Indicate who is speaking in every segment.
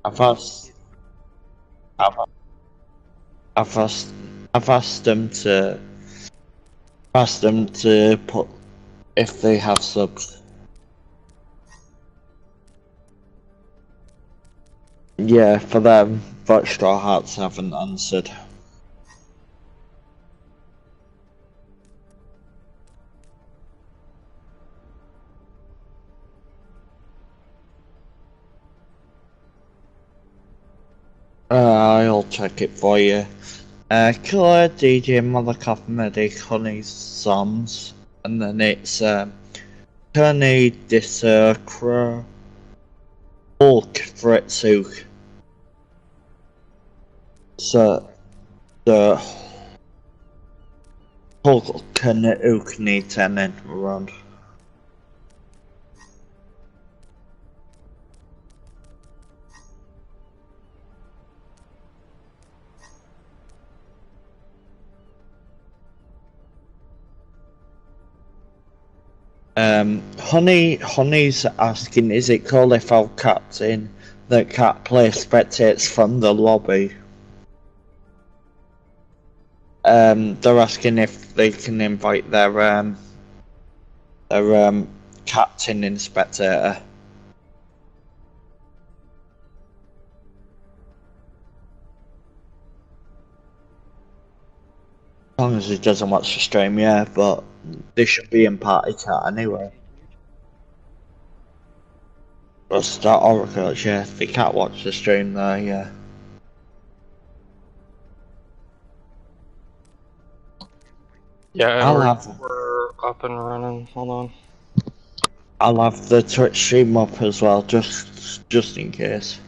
Speaker 1: I've asked, I've, I've asked, I've asked them to put if they have subs. Yeah, for them, but Straw Hats haven't answered. I'll check it for you. Killer DJ Mothercuff Medic Honey Psalms, and then it's Tony Disacra Hulk Fritzuk. So the Hulk can Ukni Tenant around. Honey's asking, is it cool if our cat's in the cat play spectates from the lobby? They're asking if they can invite their captain in spectator. As long as he doesn't watch the stream, yeah, but they should be in party chat anyway. Or start Oracle, yeah, they can't watch the stream there, yeah.
Speaker 2: Yeah, we're up and running. Hold on.
Speaker 1: I'll have the Twitch stream up as well, just in case.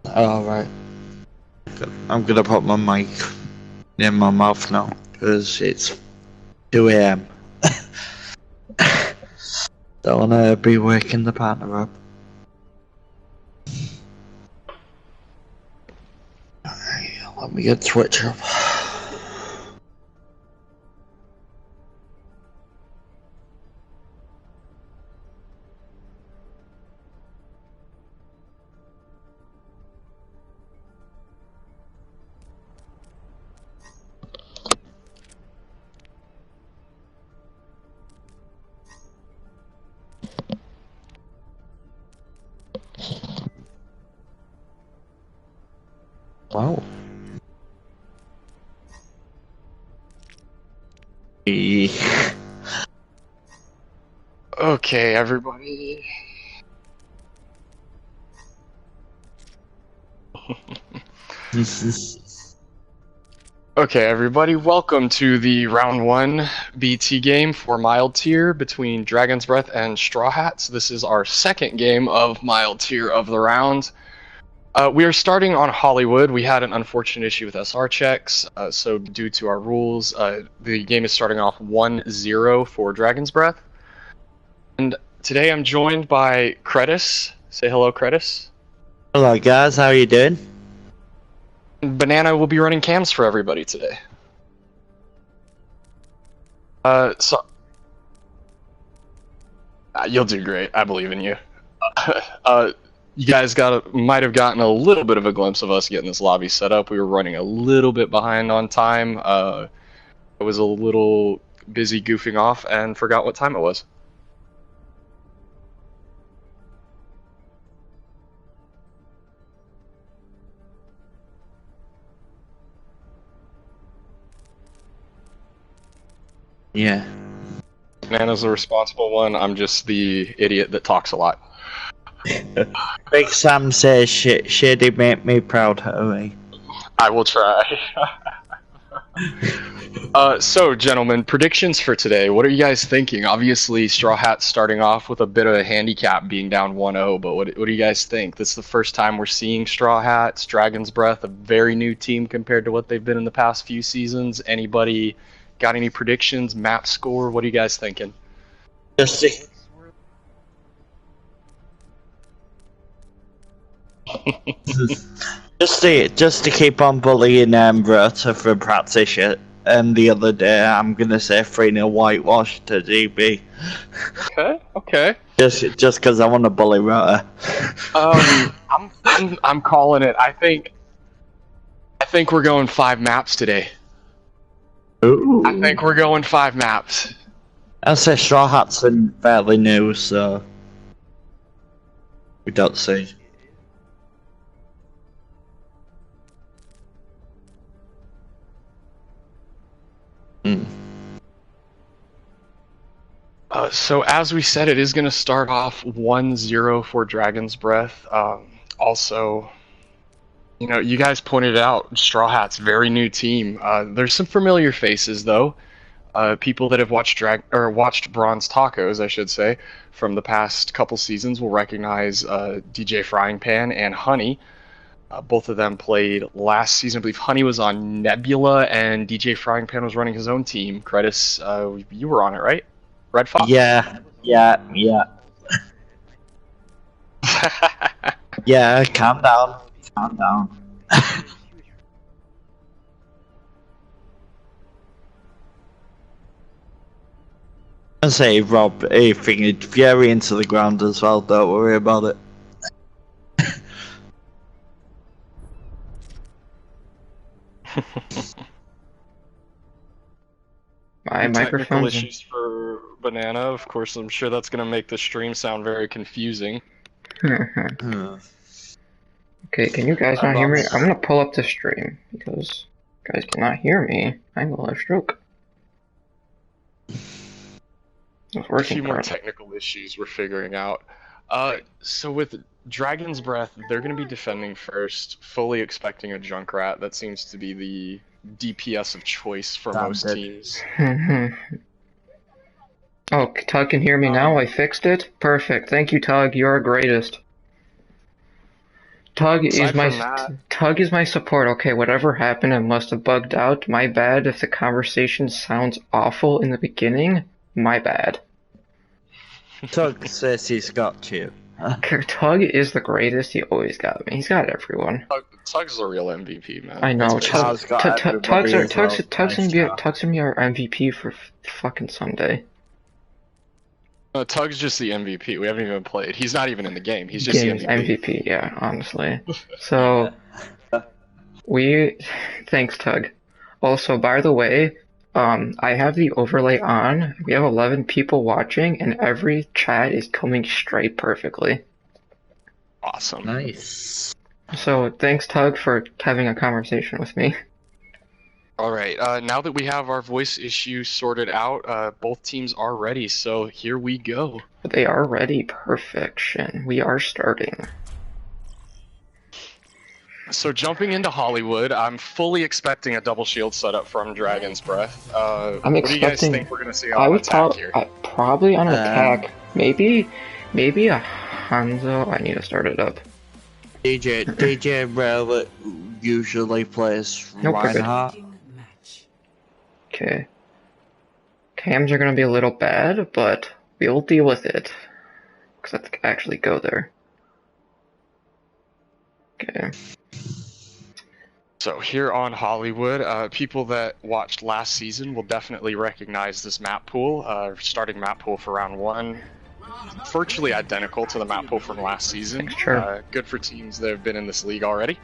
Speaker 1: Alright. I'm gonna put my mic in my mouth now, because it's 2 AM. Don't wanna be waking the partner up. Let me get Twitch up. Wow.
Speaker 2: Okay, everybody. Okay, everybody, welcome to the round 1 BT game for mild tier between Dragon's Breath and Straw Hats. This is our second game of mild tier of the round. We are starting on Hollywood. We had an unfortunate issue with SR checks, so due to our rules, the game is starting off 1-0 for Dragon's Breath. And today I'm joined by Cretis. Say hello, Cretis.
Speaker 1: Hello guys, how are you doing?
Speaker 2: Banana will be running cams for everybody today. You'll do great. I believe in you. You guys might have gotten a little bit of a glimpse of us getting this lobby set up. We were running a little bit behind on time. I was a little busy goofing off and forgot what time it was.
Speaker 1: Yeah.
Speaker 2: Nana's the responsible one. I'm just the idiot that talks a lot.
Speaker 1: Big Sam says Shady make me proud, Harry.
Speaker 2: I will try. So, gentlemen, predictions for today. What are you guys thinking? Obviously, Straw Hats starting off with a bit of a handicap being down 1-0, but what do you guys think? This is the first time we're seeing Straw Hats, Dragon's Breath, a very new team compared to what they've been in the past few seasons. Anybody got any predictions? Map score? What are you guys thinking?
Speaker 1: Just to keep on bullying Rota for practice the other day. I'm gonna say 3-0 whitewash to DB.
Speaker 2: Okay.
Speaker 1: Just because I want to bully Rota.
Speaker 2: I'm calling it. I think we're going 5 maps today.
Speaker 1: Ooh.
Speaker 2: I think we're going 5 maps.
Speaker 1: I'll say Straw Hat's been fairly new, so we don't see.
Speaker 2: So as we said, it is going to start off 1-0 for Dragon's Breath. Also, you know, you guys pointed out Straw Hat's very new team. There's some familiar faces though. People that have watched watched Bronze Tacos, I should say, from the past couple seasons will recognize DJ Frying Pan and Honey. Both of them played last season. I believe Honey was on Nebula and DJ Frying Pan was running his own team. Credis, you were on it, right? Red Fox?
Speaker 1: Yeah. Yeah, calm down. I say, Rob, he fingered Fury into the ground as well, don't worry about it.
Speaker 3: My
Speaker 2: Technical
Speaker 3: microphone's
Speaker 2: issues for Banana. Of course, I'm sure that's going to make the stream sound very confusing.
Speaker 3: Okay, can you guys not hear me? I'm gonna pull up the stream because you guys cannot hear me. I'm gonna have a stroke. It's
Speaker 2: A
Speaker 3: working
Speaker 2: few more
Speaker 3: hard.
Speaker 2: technical issues we're figuring out. So with Dragon's Breath, they're going to be defending first, fully expecting a Junkrat. That seems to be the DPS of choice for most teams.
Speaker 3: Oh, Tug can hear me now? I fixed it? Perfect. Thank you, Tug. You're greatest. Tug is my support. Okay, whatever happened, I must have bugged out. My bad if the conversation sounds awful in the beginning. My bad.
Speaker 1: Tug says he's got you.
Speaker 3: Tug is the greatest. He always got me. He's got everyone.
Speaker 2: Tug's the real MVP, man.
Speaker 3: I know.
Speaker 1: Tug's got everybody as well.
Speaker 3: Tug's gonna be our MVP for fucking Sunday.
Speaker 2: Tug's just the MVP. We haven't even played. He's not even in the game. He's just the MVP.
Speaker 3: Yeah, honestly. So, thanks, Tug. Also, by the way, I have the overlay on. We have 11 people watching, and every chat is coming straight perfectly.
Speaker 2: Awesome.
Speaker 1: Nice.
Speaker 3: So, thanks, Tug, for having a conversation with me.
Speaker 2: Alright, now that we have our voice issue sorted out, both teams are ready, so here we go.
Speaker 3: They are ready. Perfection. We are starting.
Speaker 2: So jumping into Hollywood, I'm fully expecting a double shield setup from Dragon's Breath. What do you guys think we're going to see on attack here?
Speaker 3: Probably on attack. Maybe a Hanzo. I need to start it up.
Speaker 1: DJ Rowlett usually plays Reinhardt.
Speaker 3: Okay. Cams are gonna be a little bad, but we'll deal with it. Because I have to actually go there. Okay.
Speaker 2: So here on Hollywood, people that watched last season will definitely recognize this map pool. Starting map pool for round 1. Virtually identical to the map pool from last season.
Speaker 3: Sure.
Speaker 2: Good for teams that have been in this league already.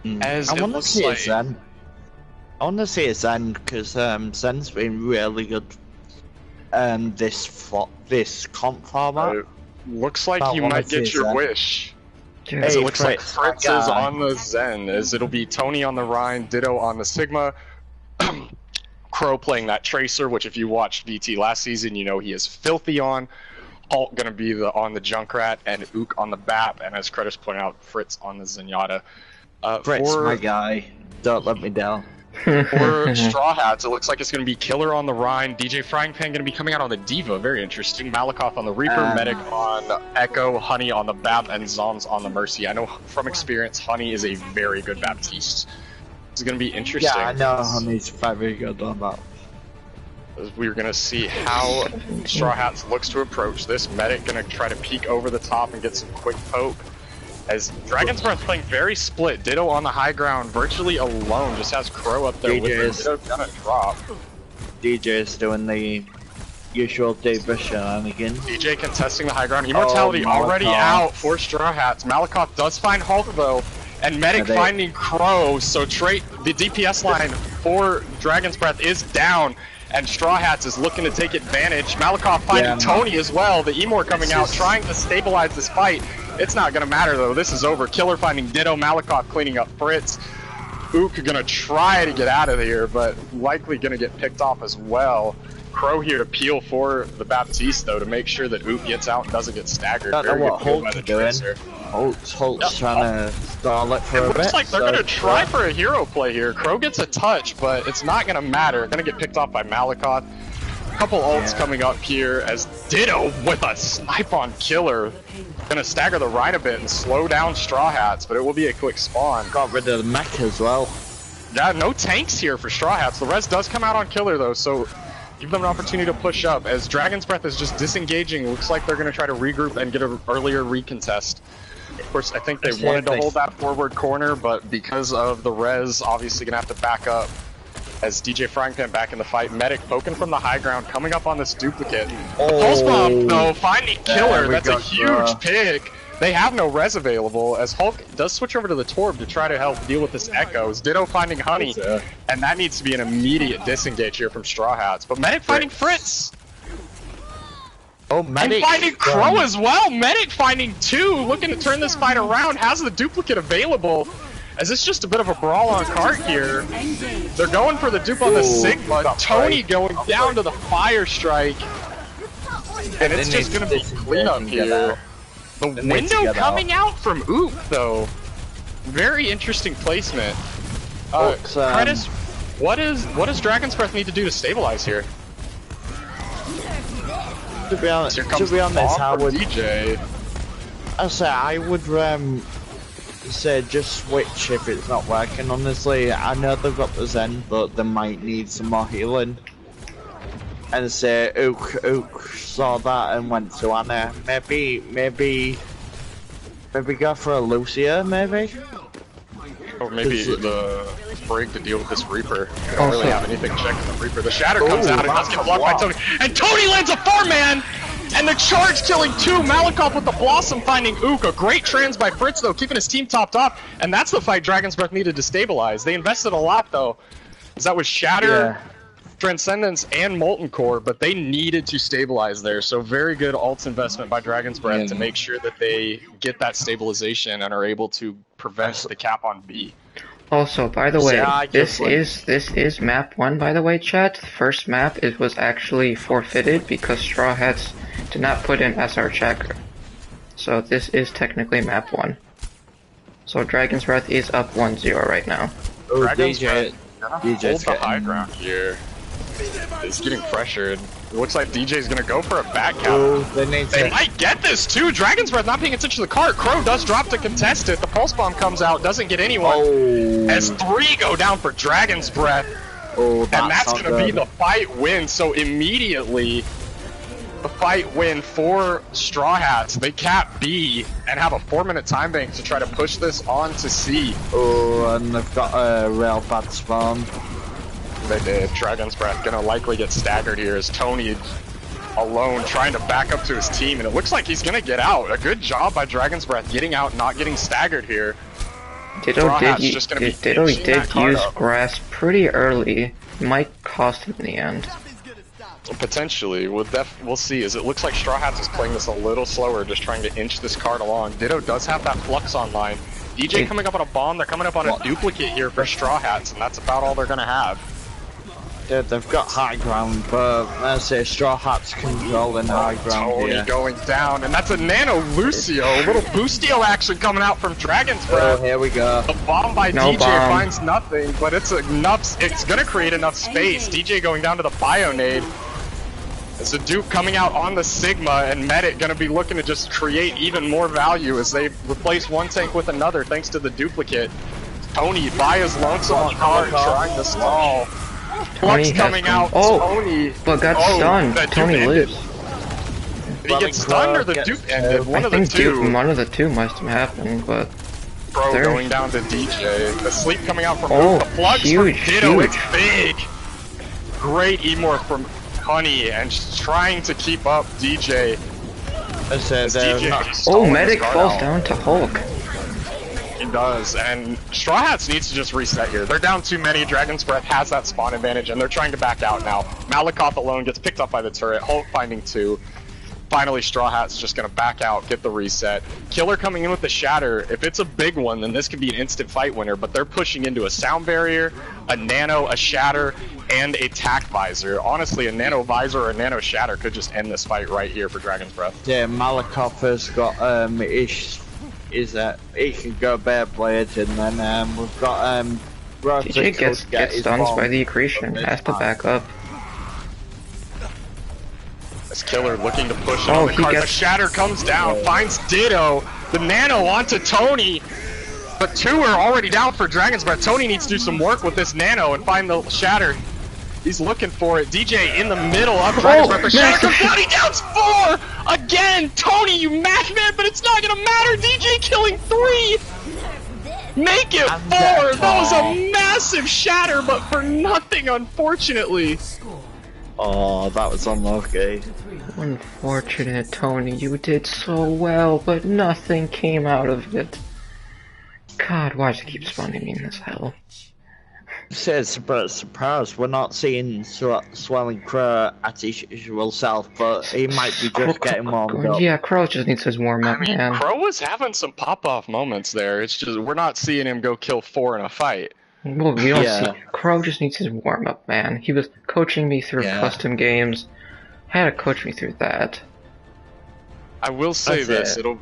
Speaker 1: I want to see Zen. I want to see Zen because Zen's been really good. This comp format.
Speaker 2: Looks like you might get your wish. As it looks like Fritz is on the Zen, as it'll be Tony on the Rhine, Ditto on the Sigma, Crow playing that Tracer, which if you watched VT last season, you know he is filthy on. Alt gonna be on the Junkrat, and Ook on the BAP, and as Credis pointed out, Fritz on the Zenyatta.
Speaker 1: Fritz, my guy, don't let me down.
Speaker 2: For Straw Hats, it looks like it's going to be Killer on the Rhine, DJ Frying Pan going to be coming out on the Diva, very interesting, Malakoff on the Reaper, Medic on Echo, Honey on the BAP, and Zoms on the Mercy. I know from experience, Honey is a very good Baptiste. It's going to be interesting.
Speaker 1: Yeah, I know Honey's very good on that.
Speaker 2: We're going to see how Straw Hats looks to approach this. Medic going to try to peek over the top and get some quick poke. As Dragon's Breath playing very split, Ditto on the high ground, virtually alone, just has Crow up there with him. Ditto's gonna drop.
Speaker 1: DJ's doing the usual Davis shenanigans.
Speaker 2: DJ contesting the high ground. Immortality already out for Straw Hats. Malakoff does find Hulk though, and Medic finding Crow, so the DPS line for Dragon's Breath is down, and Straw Hats is looking to take advantage. Malakoff finding Tony as well, the Emor coming out, trying to stabilize this fight. It's not gonna matter though, this is over. Killer finding Ditto, Malakoff cleaning up Fritz. Ook gonna try to get out of here, but likely gonna get picked off as well. Crow here to peel for the Baptiste though, to make sure that Ook gets out and doesn't get staggered.
Speaker 1: I don't know what Hulk's doing. Hulk's trying to stall it for a bit.
Speaker 2: Looks like they're gonna try for a hero play here. Crow gets a touch, but it's not gonna matter. Gonna get picked off by Malakoff. A couple ults coming up here as Ditto with a snipe on Killer. Gonna stagger the Rhine a bit and slow down Straw Hats, but it will be a quick spawn.
Speaker 1: Got rid of the mech as well.
Speaker 2: Yeah, no tanks here for Straw Hats. The res does come out on Killer though, so give them an opportunity to push up. As Dragon's Breath is just disengaging, looks like they're gonna try to regroup and get an earlier recontest. Of course, I think they wanted to hold that forward corner, but because of the res, obviously gonna have to back up. As DJ Frying Pan back in the fight, Medic poking from the high ground, coming up on this duplicate. The Pulse Bomb, though, finding Killer, that's a huge pick. They have no res available, as Hulk does switch over to the Torb to try to help deal with this Echoes. Ditto finding Honey, and that needs to be an immediate disengage here from Straw Hats. But Medic finding Fritz!
Speaker 1: Oh, Medic!
Speaker 2: And finding Crow as well! Medic finding two, looking to turn this fight around, has the duplicate available. As it's just a bit of a brawl on cart here. They're going for the dupe on the Sigma. Tony going down to the Fire Strike. And it's just going to be cleanup here. The window coming out from Ook, though. Very interesting placement. Credis, what does Dragon's Breath need to do to stabilize here?
Speaker 1: To be honest, I would
Speaker 2: DJ.
Speaker 1: I would say just switch if it's not working. Honestly, I know they've got the Zen, but they might need some more healing. And say Ook saw that and went to Anna. Maybe go for a Lucia, maybe.
Speaker 2: Or maybe the Brig to deal with this Reaper. I don't really have anything checking the Reaper. The Shatter comes out and does get blocked by Tony. And Tony lands a 4-man! And the charge killing two, Malakoff with the Blossom finding Ook. A great trans by Fritz though, keeping his team topped off. And that's the fight Dragon's Breath needed to stabilize. They invested a lot though. Because that was Shatter, Transcendence, and Molten Core, but they needed to stabilize there. So very good ults investment by Dragon's Breath to make sure that they get that stabilization and are able to prevent the cap on B.
Speaker 3: Also, by the way, this is map 1, by the way, chat. The first map, it was actually forfeited because Straw Hats did not put in SR checker. So this is technically map 1. So Dragon's Breath is up 1-0 right now.
Speaker 1: Oh,
Speaker 2: DJ's the high ground here. He's getting pressured. It looks like DJ's gonna go for a back counter. They might get this too. Dragon's Breath not paying attention to the cart. Crow does drop to contest it. The Pulse Bomb comes out, doesn't get anyone. As 3 go down for Dragon's Breath. And that's gonna be the fight win. So immediately, the fight win for Straw Hats. They cap B and have a 4-minute time bank to try to push this on to C.
Speaker 1: Oh, and they've got a real bad spawn.
Speaker 2: They did. Dragon's Breath gonna likely get staggered here as Tony alone trying to back up to his team, and it looks like he's gonna get out. A good job by Dragon's Breath getting out, not getting staggered here.
Speaker 3: Ditto did use grass pretty early. Might cost him in the end.
Speaker 2: Potentially, we'll see. As it looks like Straw Hats is playing this a little slower, just trying to inch this card along. Ditto does have that Flux online. DJ coming up on a bomb. They're coming up on a duplicate here for Straw Hats, and that's about all they're gonna have.
Speaker 1: Yeah, they've got high ground, but let's say Straw Hats controlling high ground
Speaker 2: Tony
Speaker 1: here.
Speaker 2: Going down, and that's a Nano Lucio. A little Boostio action coming out from Dragon's Breath.
Speaker 1: Oh, here we go.
Speaker 2: The bomb by DJ finds nothing, but it's gonna create enough space. DJ going down to the Bionade. It's a Duke coming out on the Sigma, and Medic gonna be looking to just create even more value as they replace one tank with another thanks to the duplicate. Tony by his lonesome on card trying to stall. Flux coming out, Tony.
Speaker 3: But got stunned. Tony lives.
Speaker 2: Did he get stunned or the dupe ended? One of the two.
Speaker 3: One of the two must have happened, but...
Speaker 2: Bro going down to DJ. The sleep coming out from the plugs from Ditto, it's big! Great Emor from Honey, and trying to keep up DJ.
Speaker 3: Medic falls down to Hulk.
Speaker 2: He does, and Straw Hats needs to just reset here. They're down too many, Dragon's Breath has that spawn advantage, and they're trying to back out now. Malakoff alone gets picked up by the turret, Hulk finding 2. Finally, Straw Hat's just gonna back out, get the reset. Killer coming in with the Shatter. If it's a big one, then this could be an instant fight winner, but they're pushing into a Sound Barrier, a Nano, a Shatter, and a Tac Visor. Honestly, a Nano Visor or a Nano Shatter could just end this fight right here for Dragon's Breath.
Speaker 1: Yeah, Malakoff has got, he can go bare blade, and then, we've got,
Speaker 3: DJ gets stunned by the accretion, has to back up.
Speaker 2: This Killer looking to push on the card. The Shatter comes down, finds Ditto, the Nano onto Tony, but 2 are already down for Dragon's Breath. Tony needs to do some work with this Nano and find the Shatter. He's looking for it. DJ in the middle of Dragon's Breath. The Shatter comes down, he downs 4! Again! Tony, you madman, but it's not gonna matter! DJ killing 3! Make it 4! That was a massive Shatter, but for nothing, unfortunately.
Speaker 1: Oh, that was unlucky.
Speaker 3: Unfortunate, Tony. You did so well, but nothing came out of it. God, why does it keep spawning me in this hell?
Speaker 1: Says, surprise, we're not seeing Swelling Crow at his usual self, but he might be just getting warmed up.
Speaker 3: Yeah, Crow just needs his warm up, man.
Speaker 2: Crow was having some pop-off moments there. It's just, we're not seeing him go kill 4 in a fight.
Speaker 3: Well, we don't see. Crow just needs his warm up, man. He was coaching me through custom games. Had to coach me through that.
Speaker 2: I will say it'll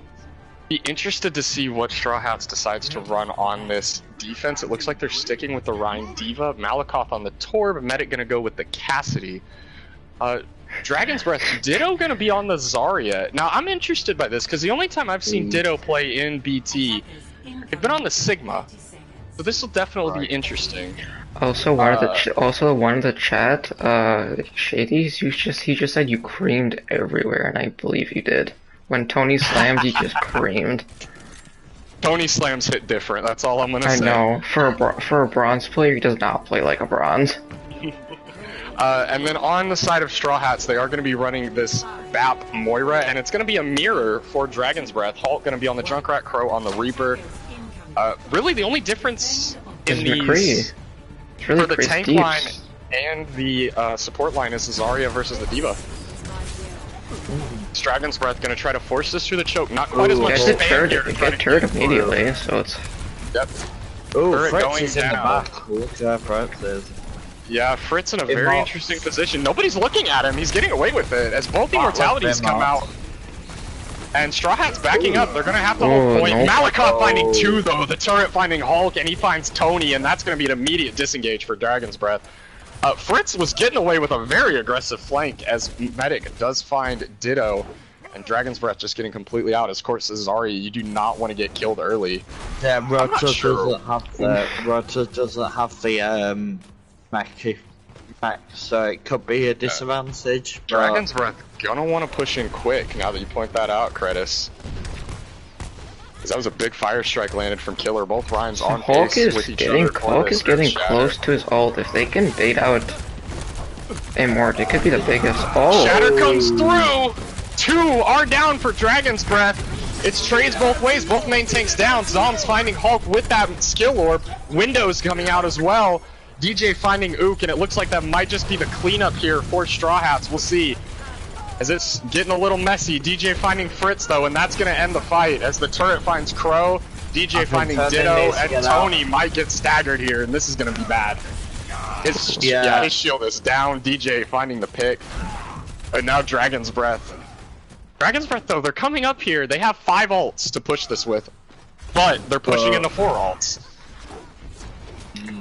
Speaker 2: be interested to see what Straw Hats decides to run on this defense. It looks like they're sticking with the Rhine Diva, Malakoff on the Torb, Medic gonna go with the Cassidy. Dragon's Breath, Ditto gonna be on the Zarya. Now I'm interested by this because the only time I've seen Ditto play in BT, they've been on the Sigma. So this will definitely be interesting.
Speaker 3: Also, one of the chat, Shadies, he just said you creamed everywhere, and I believe you did. When Tony slammed, you just creamed.
Speaker 2: Tony slams hit different. That's all I'm gonna say.
Speaker 3: I know. For a bronze player, he does not play like a bronze.
Speaker 2: And then on the side of Straw Hats, they are going to be running this BAP Moira, and it's going to be a mirror for Dragon's Breath. Hulk going to be on the Junkrat, Crow on the Reaper. Really, the only difference in these for the tank line and the support line is the Zarya versus the Diva. Dragon's Breath going to try to force this through the choke. Not quite as much spam here to try to
Speaker 3: turret immediately, so it's...
Speaker 2: Yep.
Speaker 1: Oh, Fritz is in the back.
Speaker 2: Yeah, Fritz in a very interesting position. Nobody's looking at him. He's getting away with it. As both immortalities come out, and Straw Hat's backing up. They're going to have to hold point. Malakoff finding 2, though. The turret finding Hulk, and he finds Tony, and that's going to be an immediate disengage for Dragon's Breath. Fritz was getting away with a very aggressive flank as Medic does find Ditto, and Dragon's Breath just getting completely out. As course, Zarya, you do not want to get killed early.
Speaker 1: Yeah, Roger doesn't have the mech, so it could be a disadvantage.
Speaker 2: Dragon's Breath gonna want to push in quick now that you point that out, Kretis. That was a big fire strike landed from Killer. Both Rhymes on pace with each other.
Speaker 3: Hulk is getting close to his ult. If they can bait out Immort, it could be the biggest. Oh!
Speaker 2: Shatter comes through! 2 are down for Dragon's Breath. It's trades both ways. Both main tanks down. Zom's finding Hulk with that skill orb. Windows coming out as well. DJ finding Ook, and it looks like that might just be the cleanup here for Straw Hats. We'll see. As it's getting a little messy, DJ finding Fritz though, and that's going to end the fight. As the turret finds Crow, DJ finding Ditto, and Tony might get staggered here, and this is going to be bad. His shield is down, DJ finding the pick. And now Dragon's Breath. Dragon's Breath though, they're coming up here. They have 5 ults to push this with, but they're pushing into 4 ults.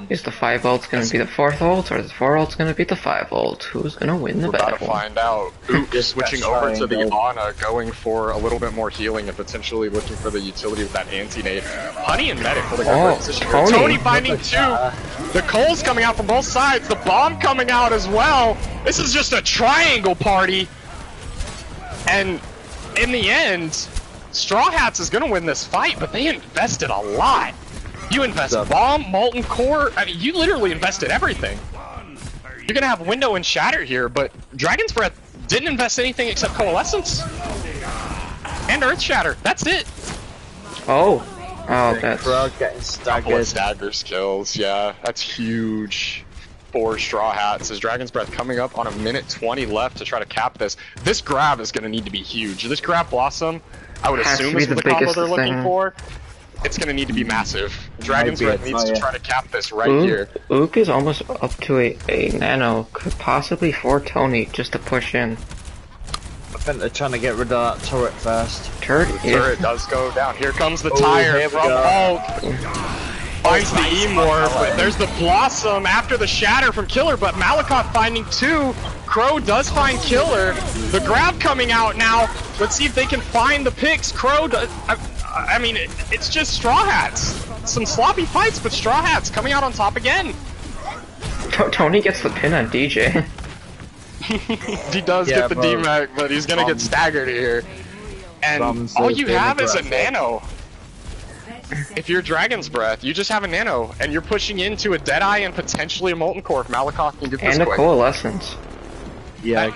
Speaker 3: Is the 5 ults gonna be the 4th ult, or is the 4 ults gonna be the 5 ult? Who's gonna win the battle?
Speaker 2: We're about to find out. Ook switching over to the Ana, going for a little bit more healing and potentially looking for the utility with that anti-nade. Honey and Medic holding a great position. Tony finding 2. The Cole's coming out from both sides. The bomb coming out as well. This is just a triangle party. And in the end, Straw Hats is going to win this fight, but they invested a lot. You invest Bomb, Molten Core, I mean, you literally invested everything. You're going to have Window and Shatter here, but Dragon's Breath didn't invest anything except Coalescence. And Earth Shatter, that's it.
Speaker 3: Oh, that's...
Speaker 1: getting staggered.
Speaker 2: Couple of stagger skills, yeah, that's huge. For Straw Hats, as Dragon's Breath coming up on a minute 20 left to try to cap this. This grab is going to need to be huge. This grab Blossom, I would assume is the combo they're looking for. It's going to need to be massive. Dragon's Breath needs to try to cap this right here.
Speaker 3: Ook is almost up to a nano, could possibly for Tony just to push in.
Speaker 1: I think they're trying to get rid of that turret first.
Speaker 2: Turret does go down. Here comes the tire from Hulk. Finds the E-Morph, but there's the Blossom after the Shatter from Killer, but Malakoff finding 2. Crow does find Killer. The grab coming out now. Let's see if they can find the picks. Crow does, I mean, it's just Straw Hats. Some sloppy fights, but Straw Hats coming out on top again.
Speaker 3: Tony gets the pin on DJ.
Speaker 2: He does get the DMAC, but he's gonna get staggered here. And all you have is a nano. If you're Dragon's Breath, you just have a nano, and you're pushing into a Deadeye and potentially a Molten Core if Malakoff can get this quick.
Speaker 3: And a Coalescence.
Speaker 1: Yeah,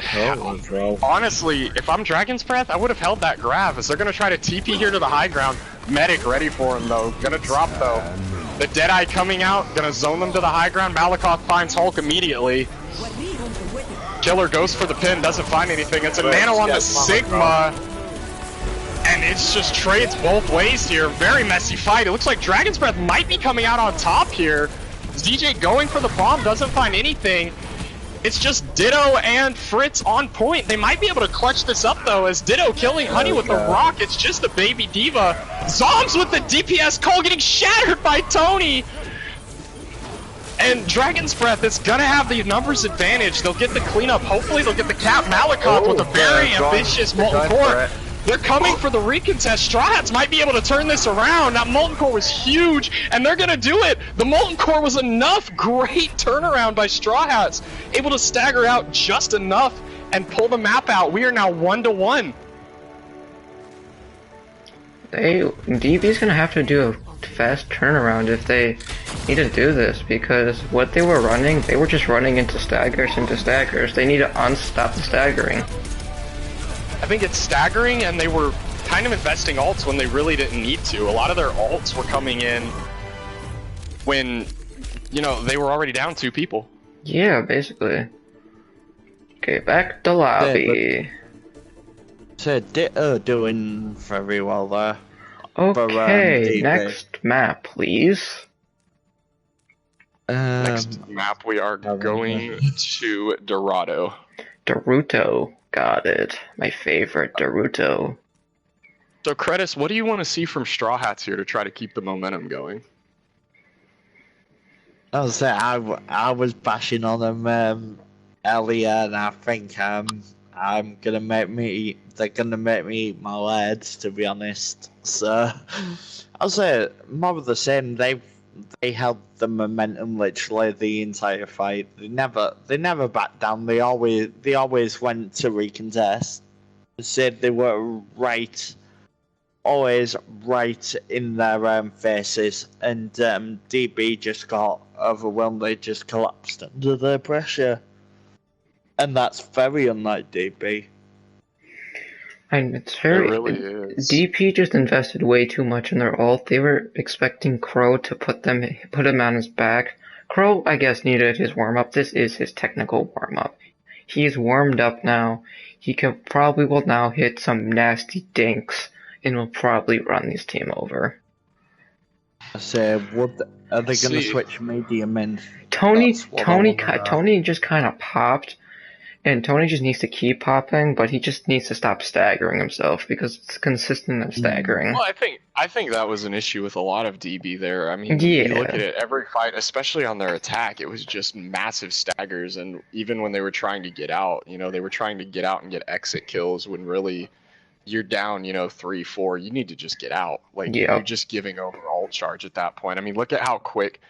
Speaker 2: honestly, if I'm Dragon's Breath, I would have held that grab, as they're going to try to TP here to the high ground. Medic ready for him, though. Gonna drop, though. The Deadeye coming out, gonna zone them to the high ground. Malakoff finds Hulk immediately. Killer goes for the pin, doesn't find anything. It's a nano on the Sigma. And it's just trades both ways here. Very messy fight. It looks like Dragon's Breath might be coming out on top here. DJ going for the bomb, doesn't find anything. It's just Ditto and Fritz on point. They might be able to clutch this up, though, as Ditto killing Honey with the rock. It's just a baby diva. Zombs with the DPS call getting shattered by Tony. And Dragon's Breath is gonna have the numbers advantage. They'll get the cleanup. Hopefully they'll get the cap. Malakoff with a very ambitious Molten Core. They're coming for the recontest. Straw Hats might be able to turn this around. That Molten Core was huge, and they're gonna do it. The Molten Core was enough. Great turnaround by Straw Hats. Able to stagger out just enough and pull the map out. We are now 1-1.
Speaker 3: DB's gonna have to do a fast turnaround if they need to do this, because what they were running, they were just running into staggers. They need to unstop the staggering.
Speaker 2: I think it's staggering, and they were kind of investing ults when they really didn't need to. A lot of their ults were coming in when, you know, they were already down 2 people.
Speaker 3: Yeah, basically. Okay, back to lobby.
Speaker 1: So Ditto doing very well there.
Speaker 3: Okay, next map, please.
Speaker 2: Next map, we are going to Dorado.
Speaker 3: Dorado. Got it. My favorite, Dorado.
Speaker 2: So, Credis, what do you want to see from Straw Hats here to try to keep the momentum going?
Speaker 1: I was bashing on them earlier, and I think they're gonna make me eat my words, to be honest. So I'll say more of the same. They held the momentum literally the entire fight. They never backed down. They always went to recontest. They said they were right, always right in their faces, and DB just got overwhelmed. They just collapsed under the pressure, and that's very unlike DB.
Speaker 3: And it's very.
Speaker 2: It really is.
Speaker 3: DP just invested way too much in their ult. They were expecting Crow to put him on his back. Crow, I guess, needed his warm up. This is his technical warm up. He's warmed up now. He will now hit some nasty dinks and will probably run this team over.
Speaker 1: I say, are they gonna switch medium in?
Speaker 3: Tony just kind of popped. And Tony just needs to keep popping, but he just needs to stop staggering himself, because it's consistent of staggering.
Speaker 2: Well, I think that was an issue with a lot of DB there. I mean, you look at it, every fight, especially on their attack, it was just massive staggers, and even when they were trying to get out, you know, they were trying to get out and get exit kills when really you're down, 3-4, you need to just get out. Like, you're just giving over ult charge at that point. I mean, look at how quick,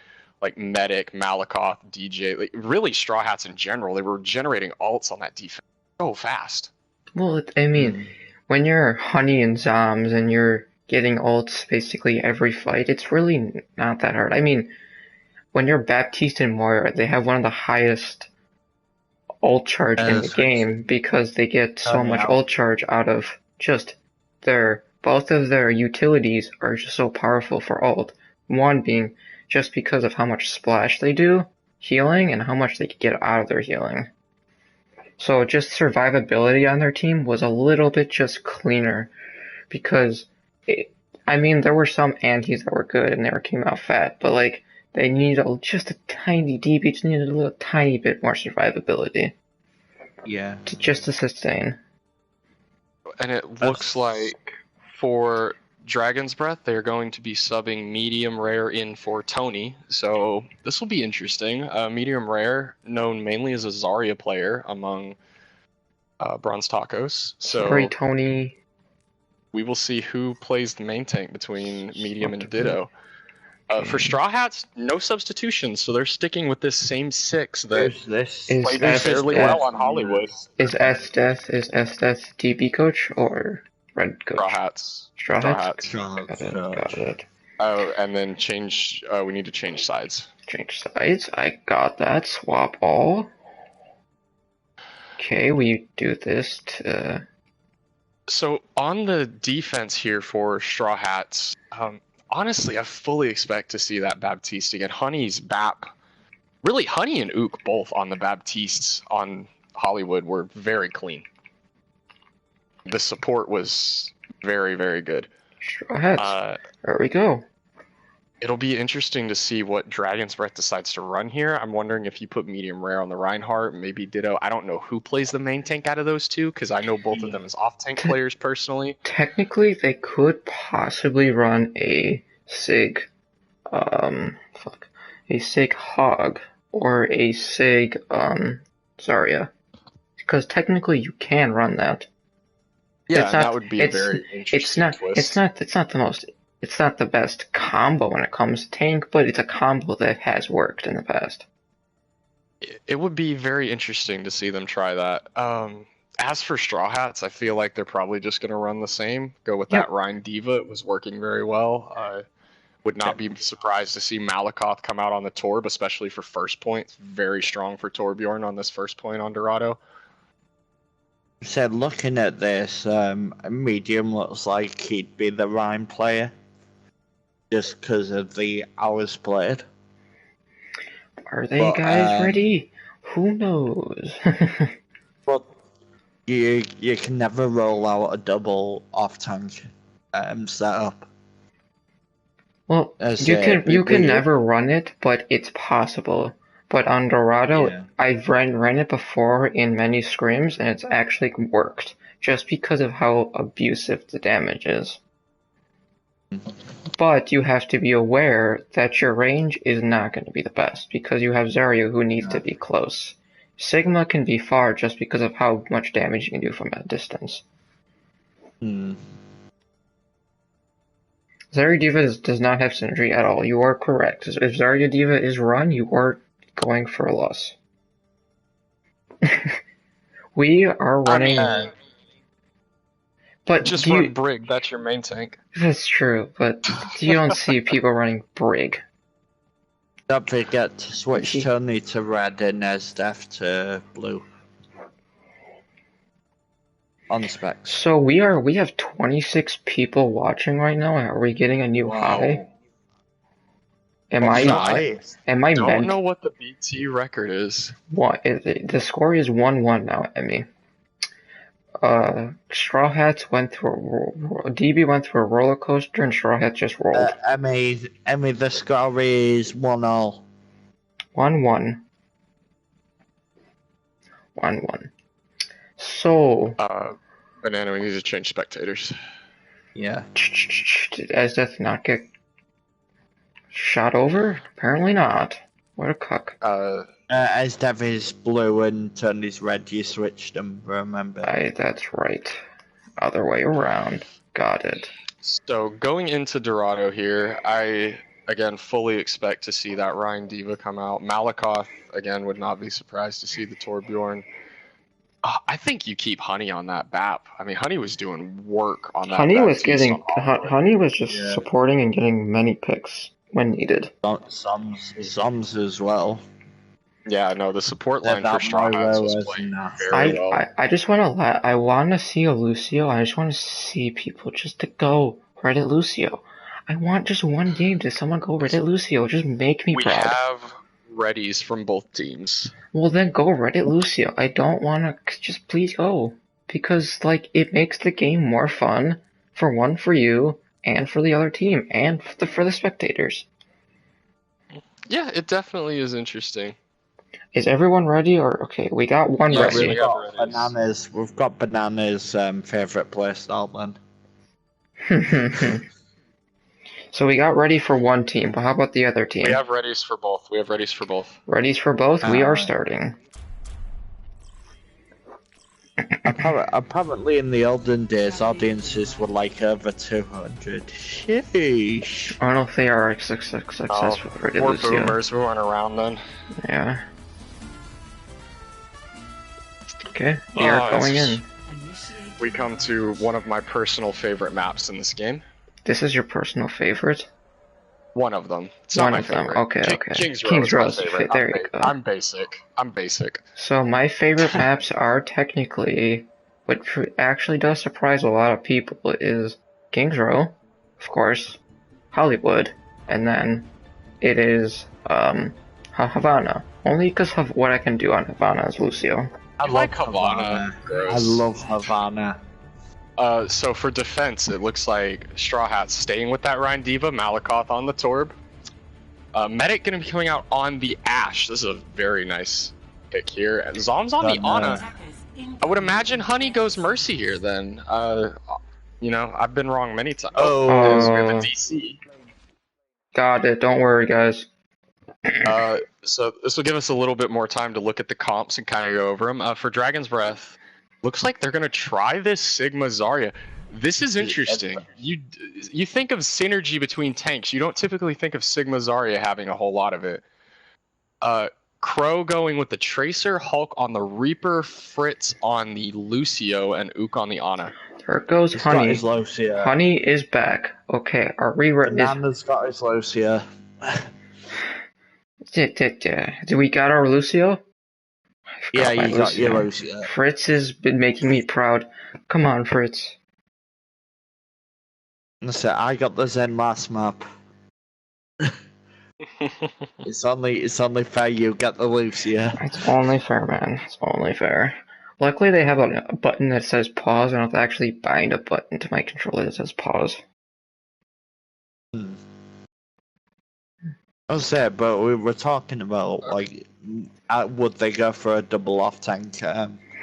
Speaker 2: like, Medic, Malakoff, DJ, like, really Straw Hats in general, they were generating ults on that defense so fast.
Speaker 3: Well, I mean, when you're Honey and Zoms and you're getting ults basically every fight, it's really not that hard. I mean, when you're Baptiste and Moira, they have one of the highest ult charge in the game because they get so much ult charge out of just both of their utilities are just so powerful for ult. One being just because of how much splash they do, healing, and how much they can get out of their healing. So just survivability on their team was a little bit just cleaner because, I mean, there were some antis that were good and they came out fat, but like, they needed just a tiny DB, just needed a little tiny bit more survivability.
Speaker 1: Yeah.
Speaker 3: Just to sustain.
Speaker 2: And it looks like for Dragon's Breath, they're going to be subbing Medium Rare in for Tony, so this will be interesting. Medium Rare, known mainly as a Zarya player among Bronze Tacos. So
Speaker 3: sorry, Tony.
Speaker 2: We will see who plays the main tank between Medium and Ditto. For Straw Hats, no substitutions, so they're sticking with this same 6 that played fairly well on Hollywood.
Speaker 3: Is S-Death DB coach or Red coach?
Speaker 2: Straw Hats.
Speaker 3: Straw Hats?
Speaker 1: Got it.
Speaker 2: Oh, and then we need to change sides.
Speaker 3: Change sides, I got that. Swap all. Okay, we do this to...
Speaker 2: So, on the defense here for Straw Hats, honestly, I fully expect to see that Baptiste again. Honey's Bap. Really, Honey and Ook both on the Baptistes on Hollywood were very clean. The support was very, very good.
Speaker 3: Straw Hats. There we go.
Speaker 2: It'll be interesting to see what Dragon's Breath decides to run here. I'm wondering if you put Medium Rare on the Reinhardt, maybe Ditto. I don't know who plays the main tank out of those two, because I know both of them as off-tank players personally.
Speaker 3: Technically, they could possibly run a Sig, a Sig Hog, or a Sig, Zarya. Because technically you can run that.
Speaker 2: Yeah, that would be a very interesting twist.
Speaker 3: It's not the best combo when it comes to tank, but it's a combo that has worked in the past.
Speaker 2: It would be very interesting to see them try that. As for Straw Hats, I feel like they're probably just going to run the same. Go with that Rhine Diva. It was working very well. I would not be surprised to see Malakoth come out on the Torb, especially for first point. It's very strong for Torbjorn on this first point on Dorado.
Speaker 1: Said looking at this, Medium looks like he'd be the Rhine player. Just because of the hours played.
Speaker 3: Are they guys ready? Who knows?
Speaker 1: But you can never roll out a double off tank setup.
Speaker 3: Well, you can never run it, but it's possible. But on Dorado, I've ran it before in many scrims, and it's actually worked, just because of how abusive the damage is. But you have to be aware that your range is not going to be the best, because you have Zarya who needs to be close. Sigma can be far just because of how much damage you can do from that distance. Zarya Diva does not have synergy at all. You are correct. If Zarya Diva is run, you are going for a loss. We are running... But
Speaker 2: just run Brig, that's your main tank.
Speaker 3: That's true, but you don't see people running Brig.
Speaker 1: Don't forget to switch Tony to red and Esdef to blue. On specs.
Speaker 3: So we have 26 people watching right now. Are we getting a new high? I
Speaker 2: don't know what the BT record is.
Speaker 3: What the score is 1-1 now, Emmy. Straw Hats went through DB went through a roller coaster and Straw Hats just rolled.
Speaker 1: Emmy, the score is 1-0.
Speaker 3: 1-1. 1-1. So
Speaker 2: Banana, we need to change spectators.
Speaker 1: Yeah.
Speaker 3: Did Esdeath not get shot over? Apparently not. What a cuck.
Speaker 1: Esdeath is blue and Tony's red. You switched them, remember?
Speaker 3: That's right. Other way around. Got it.
Speaker 2: So going into Dorado here, I again fully expect to see that Rhine Diva come out. Malakoth again would not be surprised to see the Torbjorn. I think you keep Honey on that BAP. I mean, Honey was doing work on that.
Speaker 3: Honey was Honey was just supporting and getting many picks when needed.
Speaker 1: Zoms as well.
Speaker 2: Yeah, no, the support line for Straw Hats was playing very well.
Speaker 3: I just want to I want to see a Lucio. I just want to see people just to go Reddit Lucio. I want just one game to someone go Reddit Lucio. Just make me proud.
Speaker 2: We have readies from both teams.
Speaker 3: Well, then go Reddit Lucio. I don't want to. Just please go. Because, like, it makes the game more fun for you and for the other team and for the spectators.
Speaker 2: Yeah, it definitely is interesting.
Speaker 3: Is everyone ready? Or okay, we got one ready.
Speaker 1: We've got Bananas. We've got Bananas' favorite playstyle then.
Speaker 3: So we got ready for one team, but how about the other team?
Speaker 2: We have readies for both.
Speaker 3: Readies for both? We are starting.
Speaker 1: Apparently in the olden days, audiences were like over 200. Sheesh.
Speaker 3: I don't know if they are successful.
Speaker 2: More boomers who weren't around then.
Speaker 3: Yeah. Okay, we are going in.
Speaker 2: We come to one of my personal favorite maps in this game.
Speaker 3: This is your personal favorite?
Speaker 2: One of them. It's not my favorite.
Speaker 3: Okay.
Speaker 2: King's Row is my favorite.
Speaker 3: There you go.
Speaker 2: I'm basic.
Speaker 3: So my favorite maps are technically, which actually does surprise a lot of people, is King's Row, of course, Hollywood, and then it is Havana. Only because of what I can do on Havana as Lucio.
Speaker 2: I like Havana.
Speaker 1: I love Havana.
Speaker 2: So for defense, it looks like Straw Hats staying with that Rhine Diva, Malakoth on the Torb. Medic gonna be coming out on the Ashe. This is a very nice pick here. And Zom's on the Ana. I would imagine Honey goes Mercy here then. You know, I've been wrong many times. Oh, we have a DC.
Speaker 3: Got it, don't worry guys.
Speaker 2: So this will give us a little bit more time to look at the comps and kind of go over them. For Dragon's Breath, looks like they're going to try this Sigma Zarya. This is interesting. You think of synergy between tanks. You don't typically think of Sigma Zarya having a whole lot of it. Crow going with the Tracer, Hulk on the Reaper, Fritz on the Lucio, and Ook on the Ana.
Speaker 3: There goes Honey. Honey is back. Okay, our rewrite
Speaker 1: Nana's got his Lucio.
Speaker 3: Do we got our Lucio?
Speaker 1: Yeah, you got your Lucio.
Speaker 3: Fritz has been making me proud. Come on, Fritz.
Speaker 1: Listen, I got the Zen last map. It's only fair you get the Lucio.
Speaker 3: It's only fair, man. It's only fair. Luckily, they have a button that says pause. I don't have to actually bind a button to my controller that says pause.
Speaker 1: I was there, but we were talking about, like, would they go for a double off tank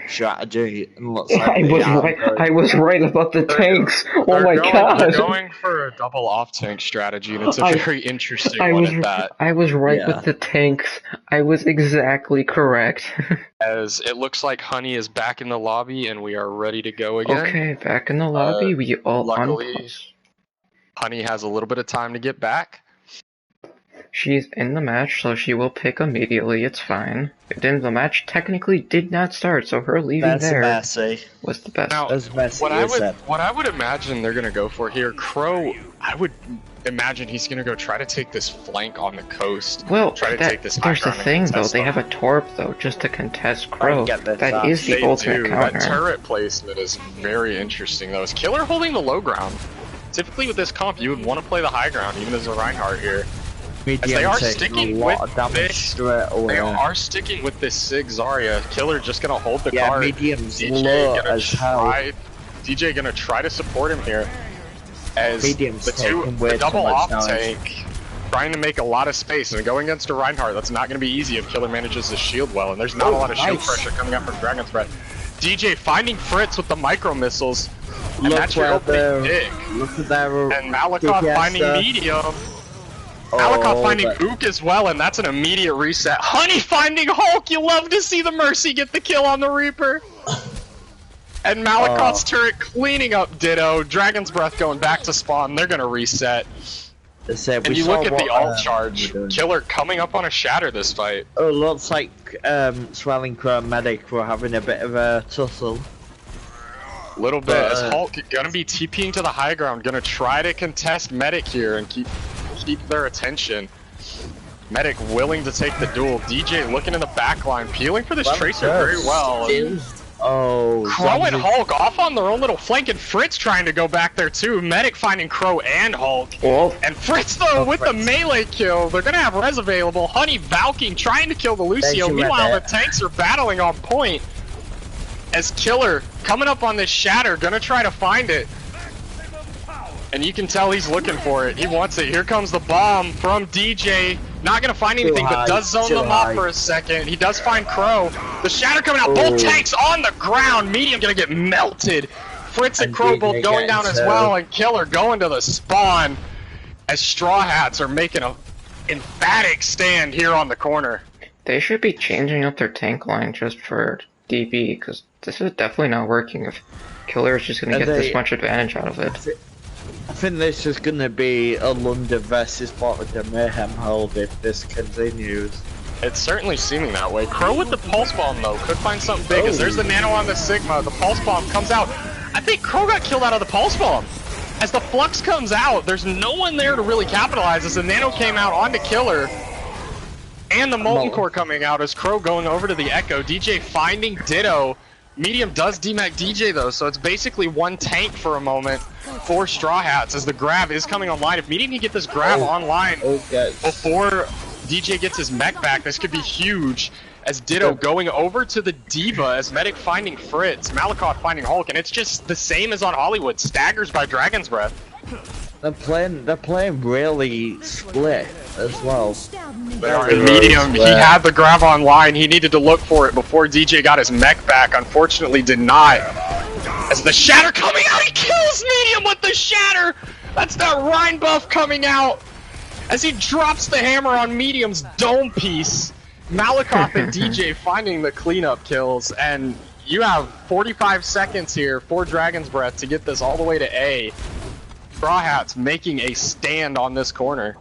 Speaker 1: strategy? And looks like
Speaker 3: I was right about the tanks. Oh my god!
Speaker 2: They're going for a double off tank strategy, and it's a very interesting one at that.
Speaker 3: I was right with the tanks. I was exactly correct.
Speaker 2: As it looks like Honey is back in the lobby, and we are ready to go again.
Speaker 3: Okay, back in the lobby. We all
Speaker 2: luckily, Honey has a little bit of time to get back.
Speaker 3: She's in the match, so she will pick immediately. It's fine. The match technically did not start, so her leaving there was the best.
Speaker 2: Now, what I would imagine they're gonna go for here, Crow. I would imagine he's gonna go try to take this flank on the coast.
Speaker 3: Well,
Speaker 2: try to take this.
Speaker 3: There's the thing, though. They have a Torp, though, just to contest Crow. That is the ultimate counter.
Speaker 2: That turret placement is very interesting, though. Is Killer holding the low ground? Typically, with this comp, you would want to play the high ground, even as a Reinhardt here. They are sticking with this. They are sticking with this Sig Zarya. Killer just gonna hold the card. DJ gonna try to support him here. As the double off tank trying to make a lot of space and going against a Reinhardt. That's not gonna be easy if Killer manages to shield well. And there's not a lot of shield pressure coming up from Dragon's Breath. DJ finding Fritz with the micro missiles. And that's your opening pick. And Malakoth finding medium. Malakoth finding Ook as well, and that's an immediate reset. Honey finding Hulk! You love to see the Mercy get the kill on the Reaper! And Malakoth's turret cleaning up Ditto. Dragon's Breath going back to spawn. They're gonna reset. And you look at the alt charge, Killer coming up on a shatter this fight.
Speaker 1: Oh, looks like Swelling Crow and Medic were having a bit of a tussle.
Speaker 2: Little bit, as Hulk gonna be TPing to the high ground, gonna try to contest Medic here and keep their attention. Medic willing to take the duel. DJ looking in the back line, peeling for this Tracer very well.
Speaker 1: Oh,
Speaker 2: Crow and Hulk off on their own little flank, and Fritz trying to go back there too. Medic finding Crow and Hulk.
Speaker 3: Oh.
Speaker 2: And Fritz though with the melee kill. They're gonna have res available. Honey Valking trying to kill the Lucio. Meanwhile, the tanks are battling on point. As Killer coming up on this shatter, gonna try to find it. And you can tell he's looking for it. He wants it. Here comes the bomb from DJ. Not gonna find anything, but does zone them off for a second. He does find Crow. The shatter coming out. Both tanks on the ground. Medium gonna get melted. Fritz and Crow both going down as well, and Killer going to the spawn as Straw Hats are making an emphatic stand here on the corner.
Speaker 3: They should be changing up their tank line just for DB, because this is definitely not working if Killer is just gonna get this much advantage out of it.
Speaker 1: I think this is gonna be a London versus the Mayhem hold if this continues.
Speaker 2: It's certainly seeming that way. Crow with the Pulse Bomb though could find something big as there's the Nano on the Sigma. The Pulse Bomb comes out. I think Crow got killed out of the Pulse Bomb. As the Flux comes out, there's no one there to really capitalize as the Nano came out onto Killer. And the Molten Core coming out as Crow going over to the Echo. DJ finding Ditto. Medium does demech DJ though, so it's basically one tank for a moment for Straw Hats as the grab is coming online. If Medium can get this grab online before DJ gets his mech back, this could be huge. As Ditto going over to the Diva, as Medic finding Fritz, Malakoff finding Hulk, and it's just the same as on Hollywood. Staggers by Dragon's Breath.
Speaker 1: They're playing really split as well.
Speaker 2: They are in Medium. He had the grab online. He needed to look for it before DJ got his mech back. Unfortunately, did not. As the shatter coming out, he kills Medium with the shatter. That's that Rhine buff coming out. As he drops the hammer on Medium's dome piece. Malakoff and DJ finding the cleanup kills, and you have 45 seconds here for Dragon's Breath to get this all the way to A. Straw Hats making a stand on this corner.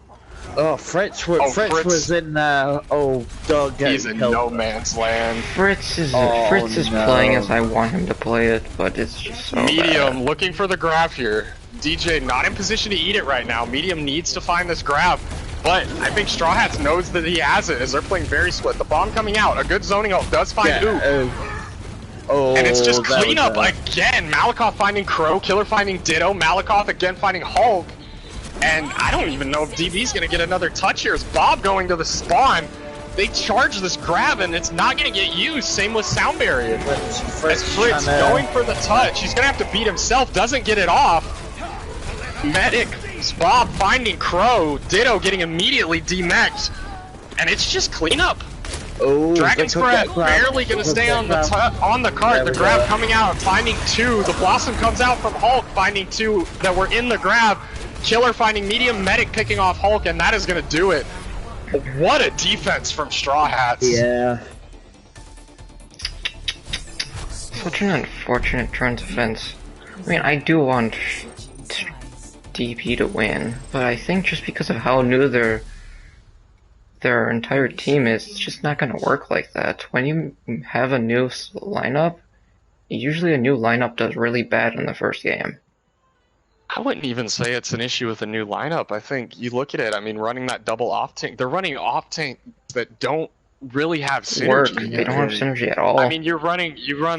Speaker 1: Oh, Fritz was in dog.
Speaker 2: He's in no man's land.
Speaker 3: Fritz is playing as I want him to play it, but it's just so
Speaker 2: Medium
Speaker 3: bad.
Speaker 2: looking for the grab here. DJ not in position to eat it right now. Medium needs to find this grab, but I think Straw Hats knows that he has it as they're playing very split. The bomb coming out, a good zoning ult does find Oop. And it's just cleanup again. Malakoff finding Crow, Killer finding Ditto, Malakoff again finding Hulk. And I don't even know if DB's gonna get another touch here. As Bob going to the spawn, they charge this grab and it's not gonna get used. Same with Sound Barrier. As Fritz going for the touch, he's gonna have to beat himself, doesn't get it off. Medic, Bob finding Crow, Ditto getting immediately demech'd. And it's just cleanup.
Speaker 1: Oh,
Speaker 2: Dragon's Breath barely gonna stay on the cart. The grab coming out, finding two. The Blossom comes out from Hulk, finding two that were in the grab. Killer finding Medium, Medic picking off Hulk, and that is gonna do it. What a defense from Straw Hats.
Speaker 1: Yeah.
Speaker 3: Such an unfortunate turn defense. I mean, I do want DP to win, but I think just because of how new their entire team is, it's just not going to work like that. When you have a new lineup, usually a new lineup does really bad in the first game.
Speaker 2: I wouldn't even say it's an issue with a new lineup. I think you look at it, I mean, running that double off tank, they're running off tank that don't really have synergy.
Speaker 3: They don't have synergy at all.
Speaker 2: I mean, you run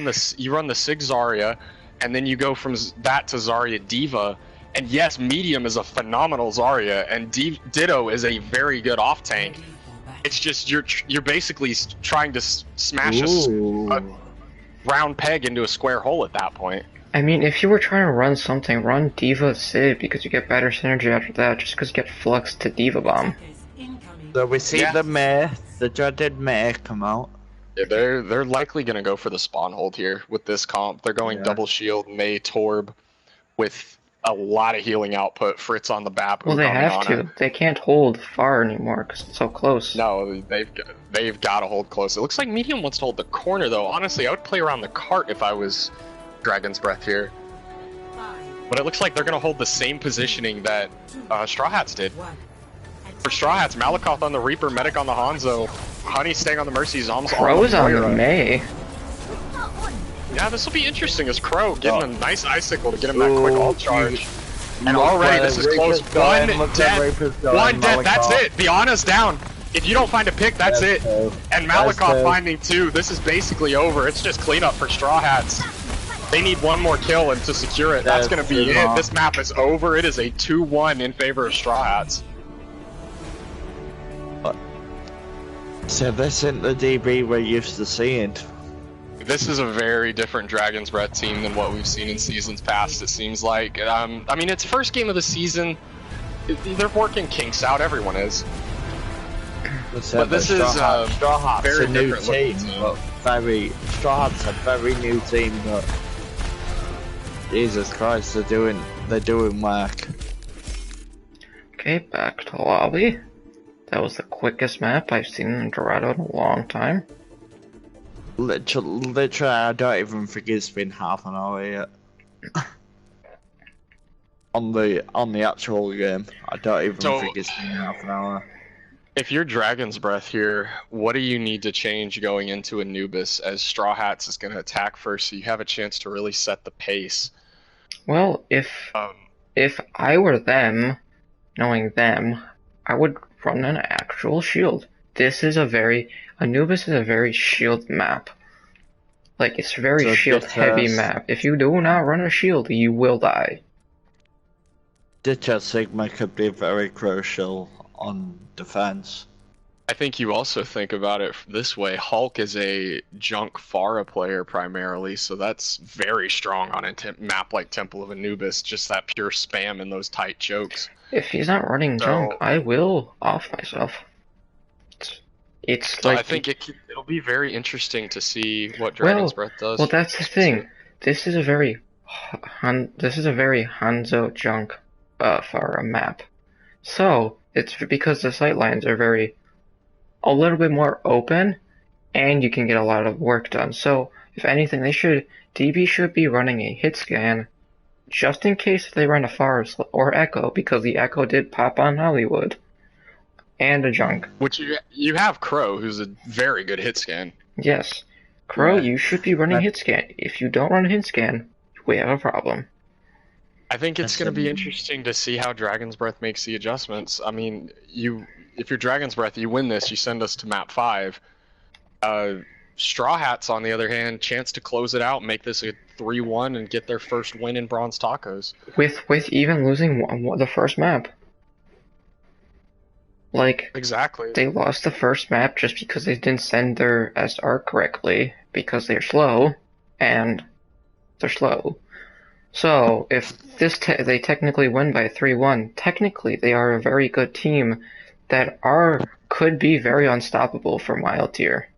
Speaker 2: the Sig Zarya, and then you go from that to Zarya Diva. And yes, Medium is a phenomenal Zarya, and Ditto is a very good off tank. It's just you're basically trying to smash a round peg into a square hole at that point.
Speaker 3: I mean, if you were trying to run something, run Diva Sid because you get better synergy after that. Just because you get Flux to Diva Bomb.
Speaker 1: So we see the dreaded May come out.
Speaker 2: Yeah, they're likely gonna go for the spawn hold here with this comp. They're going double shield, May Torb, with a lot of healing output. Fritz on the BAP.
Speaker 3: Well, they have to. They can't hold far anymore because it's so close.
Speaker 2: No, they've got to hold close. It looks like Medium wants to hold the corner though. Honestly, I would play around the cart if I was Dragon's Breath here. but it looks like they're going to hold the same positioning that Straw Hats did. For Straw Hats, Malakoff on the Reaper, Medic on the Hanzo, Honey staying on the Mercy, Zombs
Speaker 3: Crow's on the May.
Speaker 2: Yeah, this will be interesting as Crow getting a nice icicle to get him that quick ult charge. And already this is close. One dead. That's it. The Ana's down. If you don't find a pick, that's it. And Malakoff finding 2. This is basically over. It's just cleanup for Straw Hats. They need one more kill and to secure it. That's going to be it. This map is over. It is a 2-1 in favor of Straw Hats.
Speaker 1: So this isn't the DB we're used to seeing.
Speaker 2: This is a very different Dragon's Breath team than what we've seen in seasons past, it seems like. I mean, it's first game of the season. They're working kinks out, everyone is. But this is
Speaker 1: Straw Hats
Speaker 2: very
Speaker 1: a new
Speaker 2: different
Speaker 1: team. Straw Hats a very new team, but Jesus Christ, they're doing work.
Speaker 3: Okay, back to lobby. That was the quickest map I've seen in Dorado in a long time.
Speaker 1: Literally, I don't even think it's been half an hour yet. on the actual game, I don't even think it's been half an hour.
Speaker 2: If you're Dragon's Breath here, what do you need to change going into Anubis, as Straw Hats is going to attack first, so you have a chance to really set the pace?
Speaker 3: Well, if I were them, knowing them, I would run an actual shield. Anubis is a very shield map. Like, it's a very shield heavy map. If you do not run a shield, you will die.
Speaker 1: Ditcher Sigma could be very crucial on defense.
Speaker 2: I think you also think about it this way. Hulk is a junk Pharah player primarily, so that's very strong on a map like Temple of Anubis, just that pure spam and those tight chokes.
Speaker 3: If he's not running junk, I will off myself. It's like,
Speaker 2: I think it'll be very interesting to see what Dragon's Breath does.
Speaker 3: Well, that's the thing. This is a very Hanzo junk for a map. So it's because the sightlines are a little bit more open, and you can get a lot of work done. So if anything, DB should be running a hit scan just in case they run a Forest or Echo, because the Echo did pop on Hollywood. And a junk.
Speaker 2: Which you have Crow, who's a very good hit scan.
Speaker 3: Yes. Crow, you should be running hit scan. If you don't run a hit scan, we have a problem.
Speaker 2: I think it's going to be interesting to see how Dragon's Breath makes the adjustments. I mean, if you're Dragon's Breath, you win this, you send us to map 5. Straw Hats, on the other hand, chance to close it out, make this a 3-1, and get their first win in Bronze Tacos.
Speaker 3: With even losing the first map. Like,
Speaker 2: exactly. They
Speaker 3: lost the first map just because they didn't send their SR correctly, because they're slow, and they're slow. So, if they technically win by 3-1, technically they are a very good team that could be very unstoppable for mild tier.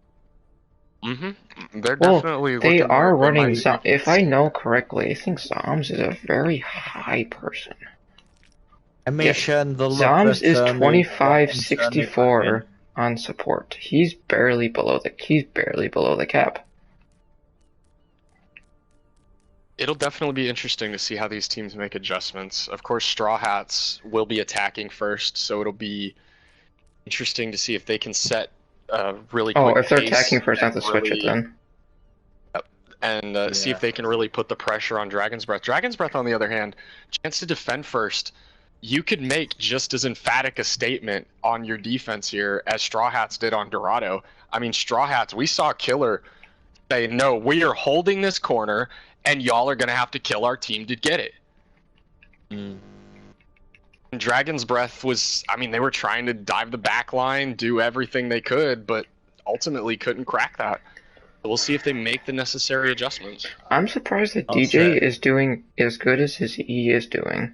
Speaker 2: They're definitely
Speaker 3: they are running Zombs. If I know correctly, I think Zombs is a very high person. Zombs is 2564 on support. He's barely below the cap.
Speaker 2: It'll definitely be interesting to see how these teams make adjustments. Of course, Straw Hats will be attacking first, so it'll be interesting to see if they can set really quick
Speaker 3: if they're attacking first, I have to switch it then.
Speaker 2: And see if they can really put the pressure on Dragon's Breath. Dragon's Breath, on the other hand, chance to defend first. You could make just as emphatic a statement on your defense here as Straw Hats did on Dorado. I mean, Straw Hats, we saw Killer say, no, we are holding this corner, and y'all are going to have to kill our team to get it. And Dragon's Breath was, I mean, they were trying to dive the back line, do everything they could, but ultimately couldn't crack that. We'll see if they make the necessary adjustments.
Speaker 3: I'm surprised that DJ is doing as good as his E is doing.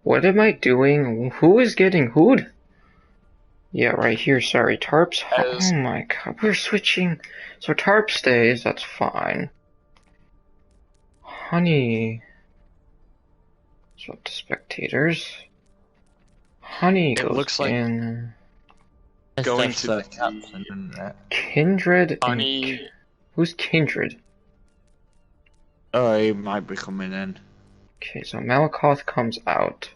Speaker 3: What am I doing? Who is getting who'd? Yeah, right here, sorry. Tarps. Oh my god, we're switching. So Tarp stays, that's fine. Honey. Swap to spectators. Honey goes
Speaker 2: looks like
Speaker 3: in.
Speaker 2: Going to
Speaker 1: the captain,
Speaker 3: Kindred.
Speaker 2: Honey.
Speaker 3: Who's Kindred?
Speaker 1: Oh, he might be coming in.
Speaker 3: Okay, so Malakoth comes out.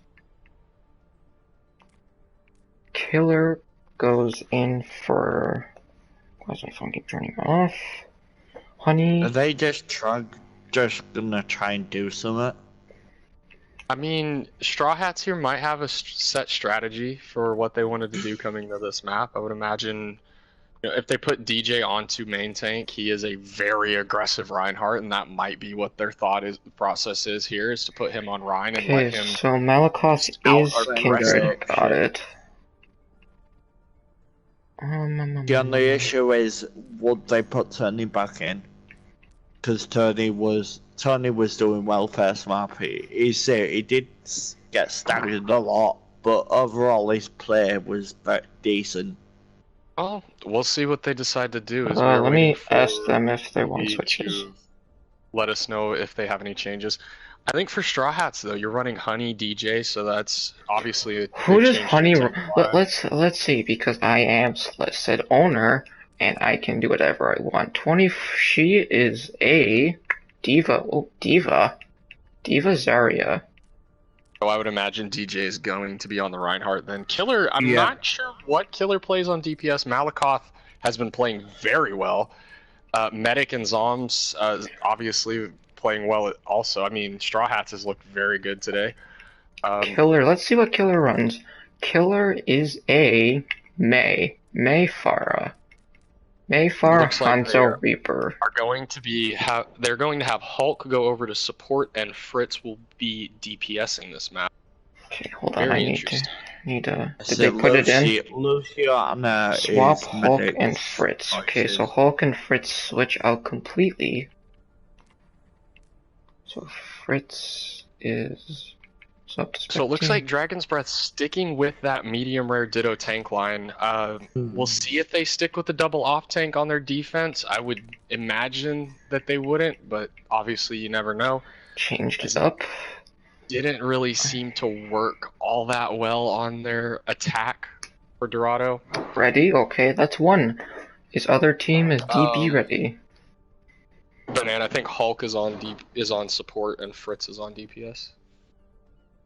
Speaker 3: Killer goes in for... Why does my phone keep turning off? Honey...
Speaker 1: Are they just gonna try and do something?
Speaker 2: I mean, Straw Hats here might have a set strategy for what they wanted to do coming to this map. I would imagine, you know, if they put DJ onto main tank, he is a very aggressive Reinhardt, and that might be what their process is here, is to put him on Rein and let him.
Speaker 3: So Malakoth is Kindred. Got it.
Speaker 1: The only issue is, would they put Tony back in? Because Tony was doing well first map. He did get staggered a lot, but overall his play was very decent.
Speaker 2: Oh, we'll see what they decide to do.
Speaker 3: Let me ask them if they want switches.
Speaker 2: Let us know if they have any changes. I think for Straw Hats though, you're running Honey DJ, so that's obviously
Speaker 3: who does Honey? Let's see, because I am said owner and I can do whatever I want. She is a diva. Oh, diva Zarya.
Speaker 2: So I would imagine DJ is going to be on the Reinhardt then. Killer, I'm not sure what Killer plays on DPS. Malakoth has been playing very well. Medic and Zoms obviously playing well also. I mean, Straw Hats has looked very good today.
Speaker 3: Killer, let's see what Killer runs. Killer is a Mayfara Hanzo Reaper.
Speaker 2: They're going to have Hulk go over to support, and Fritz will be DPSing this map.
Speaker 3: Okay, hold on. I need to. Did they put it in?
Speaker 1: Luciana
Speaker 3: Swap Hulk and Fritz. Okay, so Hulk and Fritz switch out completely. So Fritz is. So
Speaker 2: it looks like Dragon's Breath sticking with that medium rare Ditto tank line. We'll see if they stick with the double off tank on their defense. I would imagine that they wouldn't, but obviously you never know.
Speaker 3: Changed it up.
Speaker 2: Didn't really seem to work all that well on their attack for Dorado.
Speaker 3: Ready? Okay, that's one. His other team is DB ready.
Speaker 2: Banana, I think Hulk is on support and Fritz is on DPS.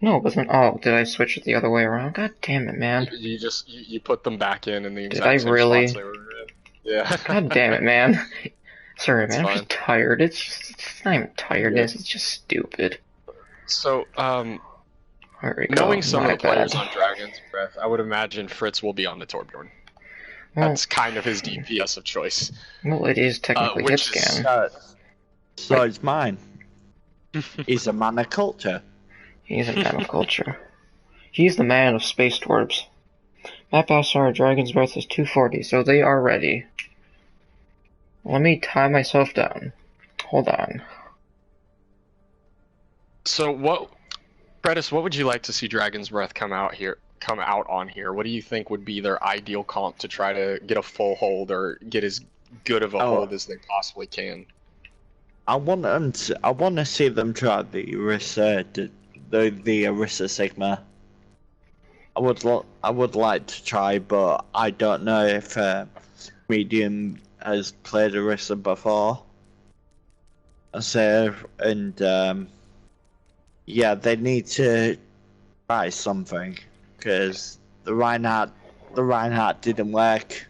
Speaker 3: No, it wasn't. Oh, did I switch it the other way around? God damn it, man.
Speaker 2: You put them back in the exact same
Speaker 3: really?
Speaker 2: spots they were in. Yeah.
Speaker 3: God damn it, man. Sorry, man. I'm just tired. It's not even tiredness. Yeah. It's just stupid.
Speaker 2: So, knowing some of the players on Dragon's Breath, I would imagine Fritz will be on the Torbjorn. Well, that's kind of his DPS of choice.
Speaker 3: Well, it is technically hit scan.
Speaker 1: So it's mine. He's a man of culture.
Speaker 3: He's a man of culture. He's the man of space torbs. Map SR Dragon's Breath is 240, so they are ready. Let me tie myself down. Hold on.
Speaker 2: So Predis, what would you like to see Dragon's Breath come out on here? What do you think would be their ideal comp to try to get a full hold or get as good of a hold as they possibly can?
Speaker 1: I want to see them try the Orisa Sigma. I would like to try, but I don't know if Medium has played Orisa before. So, and yeah, they need to try something, because the Reinhardt didn't work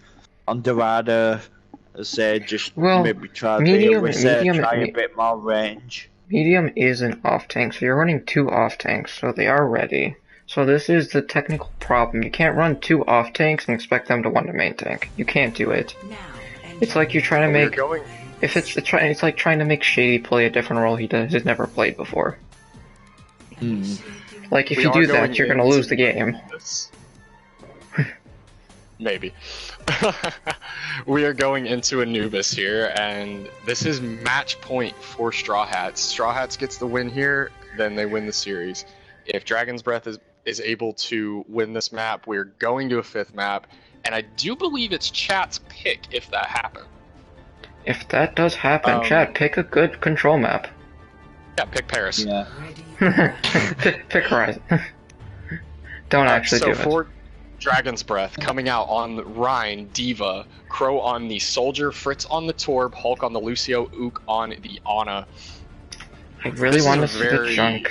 Speaker 1: on Dorado. So just maybe try the Orisa, try a bit more range.
Speaker 3: Medium is an off tank, so you're running 2 off tanks, so they are ready. So this is the technical problem. You can't run 2 off tanks and expect them to win the main tank. You can't do it. It's like you're trying to make. It's like trying to make Shady play a different role he's never played before. Like if you do that, you're gonna lose the game.
Speaker 2: Maybe. We are going into Anubis here, and this is match point for Straw Hats. Straw Hats gets the win here, then they win the series. If Dragon's Breath is able to win this map, we're going to a 5th map, and I do believe it's chat's pick if that happens.
Speaker 3: If that does happen, chat, pick a good control map.
Speaker 2: Yeah, pick Paris.
Speaker 1: Yeah.
Speaker 3: pick Horizon. Don't actually do it.
Speaker 2: For Dragon's Breath, coming out on Rhine, Diva, Crow on the Soldier, Fritz on the Torb, Hulk on the Lucio, Ook on the Ana.
Speaker 3: I really want to see the junk.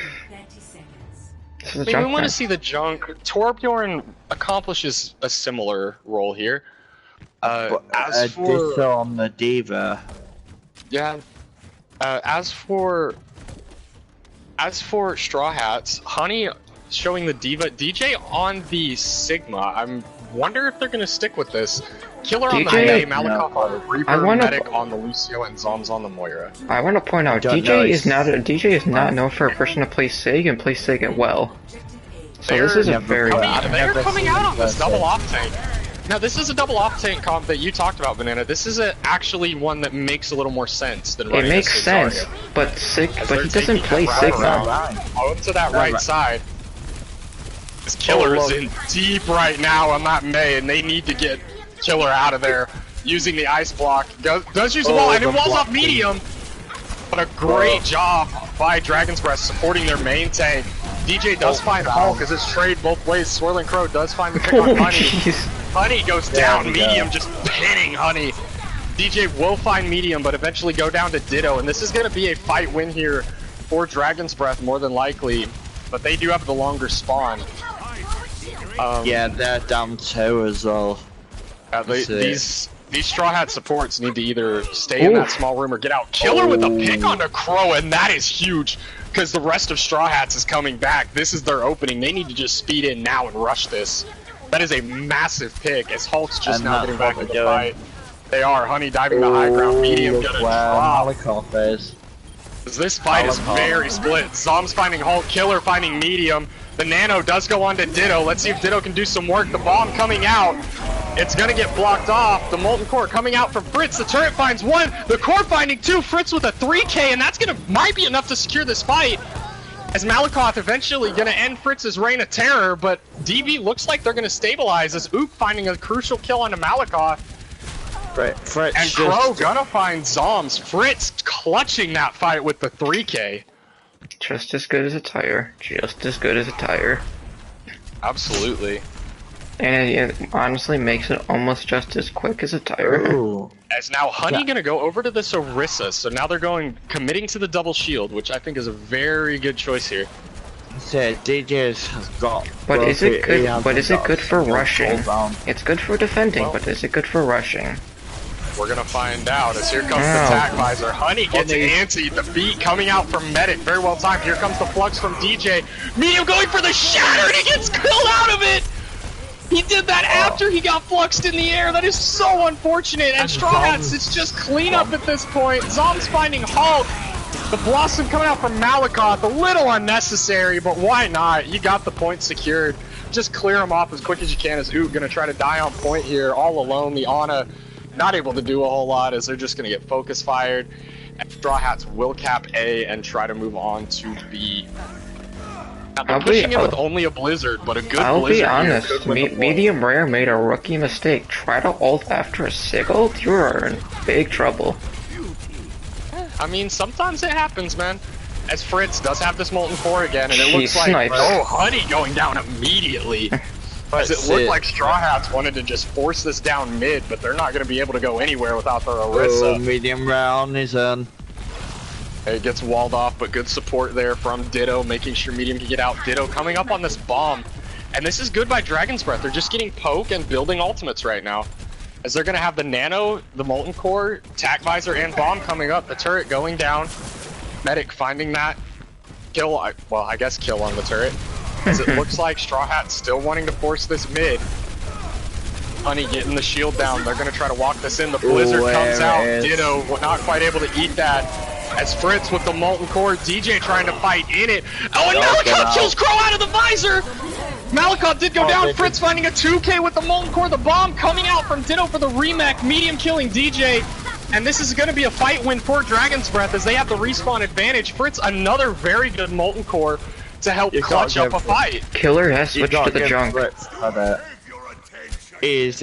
Speaker 3: This is a
Speaker 2: I mean,
Speaker 3: junk
Speaker 2: we want to
Speaker 3: rat.
Speaker 2: see the junk. Torbjorn accomplishes a similar role here. As for
Speaker 1: ditto on the diva.
Speaker 2: yeah, as for Straw Hats, Honey showing the diva, DJ on the Sigma. I'm wonder if they're gonna stick with this. Killer on the May, Malakoff on the Reaper, Medic on the Lucio, and Zoms on the Moira.
Speaker 3: I want to point out, DJ is not known for a person to play Sig and play Sig it well. So this is a very...
Speaker 2: They're coming out on this double Octane. Now this is a double Octane comp that you talked about, Banana. This is actually one that makes a little more sense than running.
Speaker 3: It makes sense, but Sig, but he doesn't play Sig now.
Speaker 2: Out to that right side. This Killer is in deep right now on that May, and they need to get Killer out of there using the ice block. Does use the wall, and it walls off medium. But a great job by Dragon's Breath supporting their main tank. DJ does find Hulk as it's trade both ways. Swirling Crow does find the pick on Honey. Honey goes down medium, just pinning Honey. DJ will find medium, but eventually go down to Ditto, and this is going to be a fight win here for Dragon's Breath more than likely. But they do have the longer spawn.
Speaker 1: Yeah, they're down 2 as well.
Speaker 2: These Straw Hat supports need to either stay in that small room or get out. Killer with a pick onto Crow, and that is huge because the rest of Straw Hats is coming back. This is their opening. They need to just speed in now and rush this. That is a massive pick as Hulk's just now getting back into the fight. They are. Honey diving the high ground. Medium gonna drop.
Speaker 1: Malakoff is.
Speaker 2: This fight is very split. Zom's finding Hulk, Killer finding medium. The Nano does go on to Ditto. Let's see if Ditto can do some work. The bomb coming out. It's gonna get blocked off. The Molten Core coming out from Fritz. The turret finds 1. The Core finding 2. Fritz with a 3K, and that's might be enough to secure this fight. As Malakoff eventually gonna end Fritz's reign of terror, but DB looks like they're gonna stabilize as Ook finding a crucial kill onto Malakoff.
Speaker 1: Fritz
Speaker 2: and Crow gonna find Zoms. Fritz clutching that fight with the 3K.
Speaker 3: Just as good as a tire. Just as good as a tire.
Speaker 2: Absolutely.
Speaker 3: And it honestly makes it almost just as quick as a tire.
Speaker 1: Ooh.
Speaker 2: As now Honey gonna go over to this Orisa, so now they're committing to the double shield, which I think is a very good choice here.
Speaker 1: DJ's has got.
Speaker 3: But is it good? But is it good for rushing? It's good for defending, but is it good for rushing?
Speaker 2: We're gonna find out as here comes the attack visor. Honey gets antsy. The beat coming out from Medic, very well timed. Here comes the flux from DJ. Medium going for the shatter, and he gets killed out of it. He did that after he got fluxed in the air. That is so unfortunate. And Straw Hats, it's just cleanup at this point. Zom's finding Hulk. The Blossom coming out from Malakoff, a little unnecessary, but why not? You got the point secured. Just clear him off as quick as you can as Ook gonna try to die on point here, all alone. The Ana not able to do a whole lot as they're just gonna get focus fired. And Straw Hats will cap A and try to move on to B. Now, they're pushing it with only a Blizzard, but a good Blizzard.
Speaker 3: I'll be honest, Medium Rare made a rookie mistake. Try to ult after a Sigil? You're in big trouble.
Speaker 2: I mean, sometimes it happens, man. As Fritz does have this Molten Core again, and it looks like, Honey going down immediately. As it looked like Straw Hats wanted to just force this down mid, but they're not going to be able to go anywhere without their Orisa.
Speaker 1: Medium round is on.
Speaker 2: It gets walled off, but good support there from Ditto, making sure Medium can get out. Ditto coming up on this bomb. And this is good by Dragon's Breath. They're just getting poke and building ultimates right now. As they're going to have the Nano, the Molten Core, Tac Visor, and Bomb coming up. The turret going down. Medic finding that kill, well, I guess kill on the turret. As it looks like Straw Hat's still wanting to force this mid. Honey getting the shield down. They're going to try to walk this in. The Blizzard comes out. Ditto not quite able to eat that. As Fritz with the Molten Core, DJ trying to fight in it. Oh, and Malakoff kills Crow out of the visor! Malakoff did go down. Fritz finding a 2K with the Molten Core. The bomb coming out from Ditto for the remake. Medium killing DJ. And this is going to be a fight win for Dragon's Breath as they have the respawn advantage. Fritz, another very good Molten Core to help clutch up a fight.
Speaker 3: Killer has switched to the junk.
Speaker 1: Is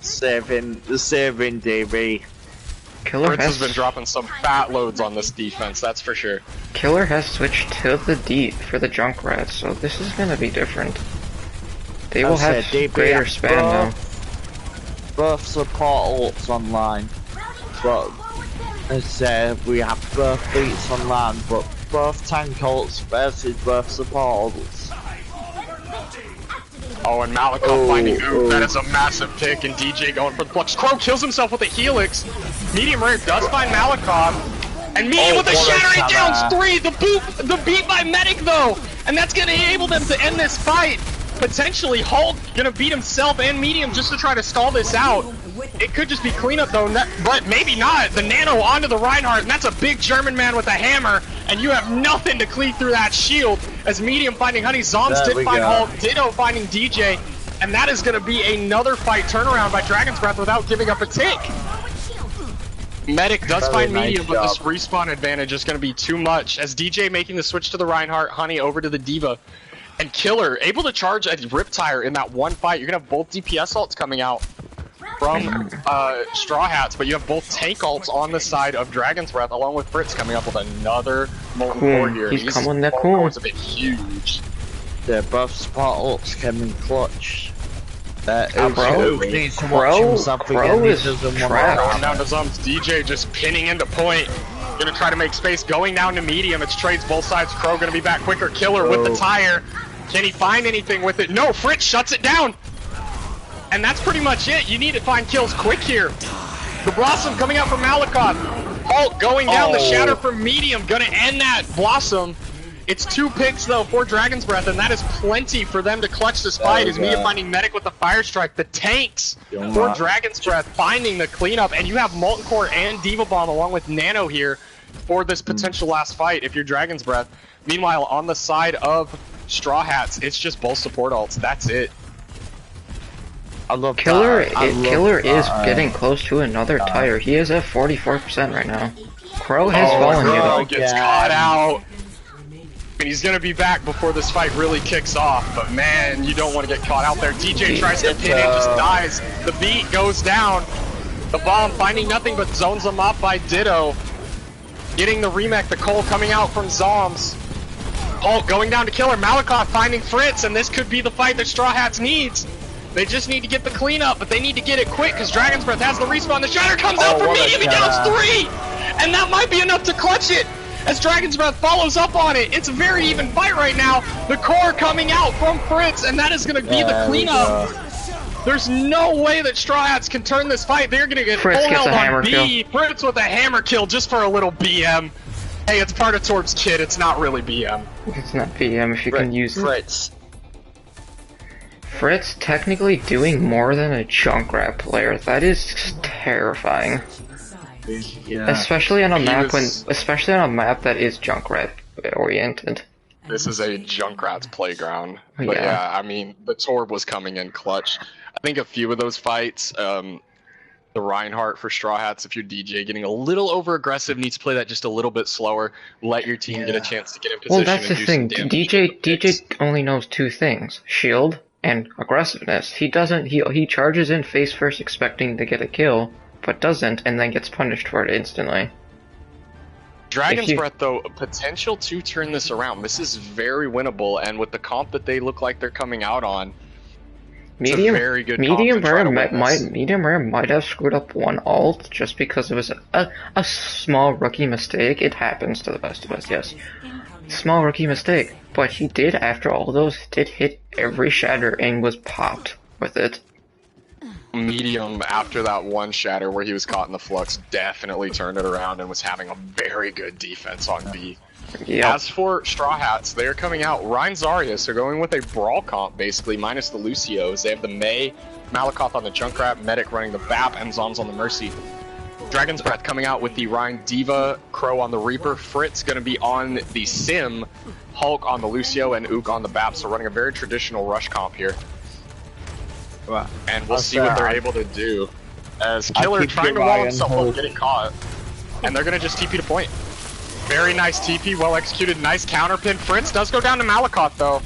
Speaker 1: saving DB.
Speaker 2: Fritz has been dropping some fat loads on this defense, that's for sure.
Speaker 3: Killer has switched to the D for the Junkrat, so this is gonna be different. They will have greater span now.
Speaker 1: Both support ults online, but as we have both beats online, but both tank ults versus both support ults.
Speaker 2: Oh, and Malakoff finding Ook. That is a massive pick, and DJ going for the clutch. Crow kills himself with a Helix. Medium Rare does find Malakoff. And Medium with a shattering downs 3. The beat by Medic though, and that's gonna enable them to end this fight. Potentially Hulk gonna beat himself and Medium just to try to stall this out. It could just be cleanup though, but maybe not. The Nano onto the Reinhardt, and that's a big German man with a hammer, and you have nothing to cleave through that shield. As Medium finding Honey, Zombs did find Hulk, Ditto finding DJ, and that is gonna be another fight turnaround by Dragon's Breath without giving up a tick. Medic does find Medium, but this respawn advantage is going to be too much. As DJ making the switch to the Reinhardt, Honey over to the Diva, and Killer able to charge a Riptire in that one fight. You're going to have both DPS ults coming out from Straw Hats, but you have both tank ults on the side of Dragon's Breath, along with Fritz coming up with another Molten Core here.
Speaker 3: He's coming that cool.
Speaker 2: It's a bit huge.
Speaker 1: Yeah, both support ults came in clutch.
Speaker 3: Crow is trapped.
Speaker 2: Going down to Zums. DJ just pinning into point. Gonna try to make space. Going down to medium. It's trades both sides. Crow gonna be back quicker. Killer with the tire. Can he find anything with it? No, Fritz shuts it down. And that's pretty much it. You need to find kills quick here. The Blossom coming out from Malakoff. Hulk going down the shatter from medium. Gonna end that Blossom. It's 2 picks though for Dragon's Breath, and that is plenty for them to clutch this fight. As Medium finding Medic with the Fire Strike, the tanks for Dragon's Breath finding the cleanup, and you have Molten Core and Diva Bomb along with Nano here for this potential last fight if you're Dragon's Breath. Meanwhile, on the side of Straw Hats, it's just both support ults. That's it.
Speaker 1: I love
Speaker 3: Killer. Killer is getting close to another tire. He is at 44% right now. Crow has fallen here.
Speaker 2: Crow gets caught out. And he's gonna be back before this fight really kicks off, but man, you don't want to get caught out there. DJ tries to pin in, just dies. The beat goes down. The bomb finding nothing but zones them up by Ditto. Getting the remake, the Cole coming out from Zombs. Hulk going down to Killer. Malakoff finding Fritz, and this could be the fight that Straw Hats needs. They just need to get the cleanup, but they need to get it quick because Dragon's Breath has the respawn. The shatter comes out for medium, he downs 3! And that might be enough to clutch it. As Dragon's Breath follows up on it. It's a very even fight right now. The core coming out from Fritz, and that is going to be the cleanup. There's no way that Straw Hats can turn this fight. They're going to get full held on B. Fritz with a hammer kill just for a little BM. Hey, it's part of Torb's kit. It's not really BM.
Speaker 3: It's not BM if you can use
Speaker 1: Fritz.
Speaker 3: Fritz technically doing more than a Junkrat player. That is terrifying.
Speaker 1: Yeah.
Speaker 3: Especially on a map that is Junkrat oriented.
Speaker 2: This is a Junkrat's playground. But yeah, I mean, the Torb was coming in clutch. I think a few of those fights, the Reinhardt for Straw Hats, if you're DJ, getting a little over aggressive, needs to play that just a little bit slower. Let your team get a chance to get in position.
Speaker 3: Well, that's the thing. DJ only knows 2 things: shield and aggressiveness. He doesn't. He charges in face first, expecting to get a kill, but doesn't, and then gets punished for it instantly.
Speaker 2: Dragon's Breath, though, potential to turn this around. This is very winnable, and with the comp that they look like they're coming out on,
Speaker 3: Medium Rare
Speaker 2: might
Speaker 3: have screwed up one ult just because it was a small rookie mistake. It happens to the best of us, yes. Small rookie mistake, but he did, after all those, did hit every shatter and was popped with it.
Speaker 2: Medium, after that one shatter where he was caught in the flux, definitely turned it around and was having a very good defense on B. Yep. As for Straw Hats, they're coming out Rein Zarya, so going with a brawl comp basically, minus the Lucios. They have the Mei, Malakoff on the Junkrat, Medic running the BAP, and Zombs on the Mercy. Dragon's Breath coming out with the Rein Diva, Crow on the Reaper, Fritz going to be on the Sim, Hulk on the Lucio, and Ook on the BAP, so running a very traditional rush comp here. And we'll see what they're able to do. As Killer trying to wall himself up, getting caught. And they're going to just TP to point. Very nice TP, well executed, nice counterpin. Fritz does go down to Malakoff though.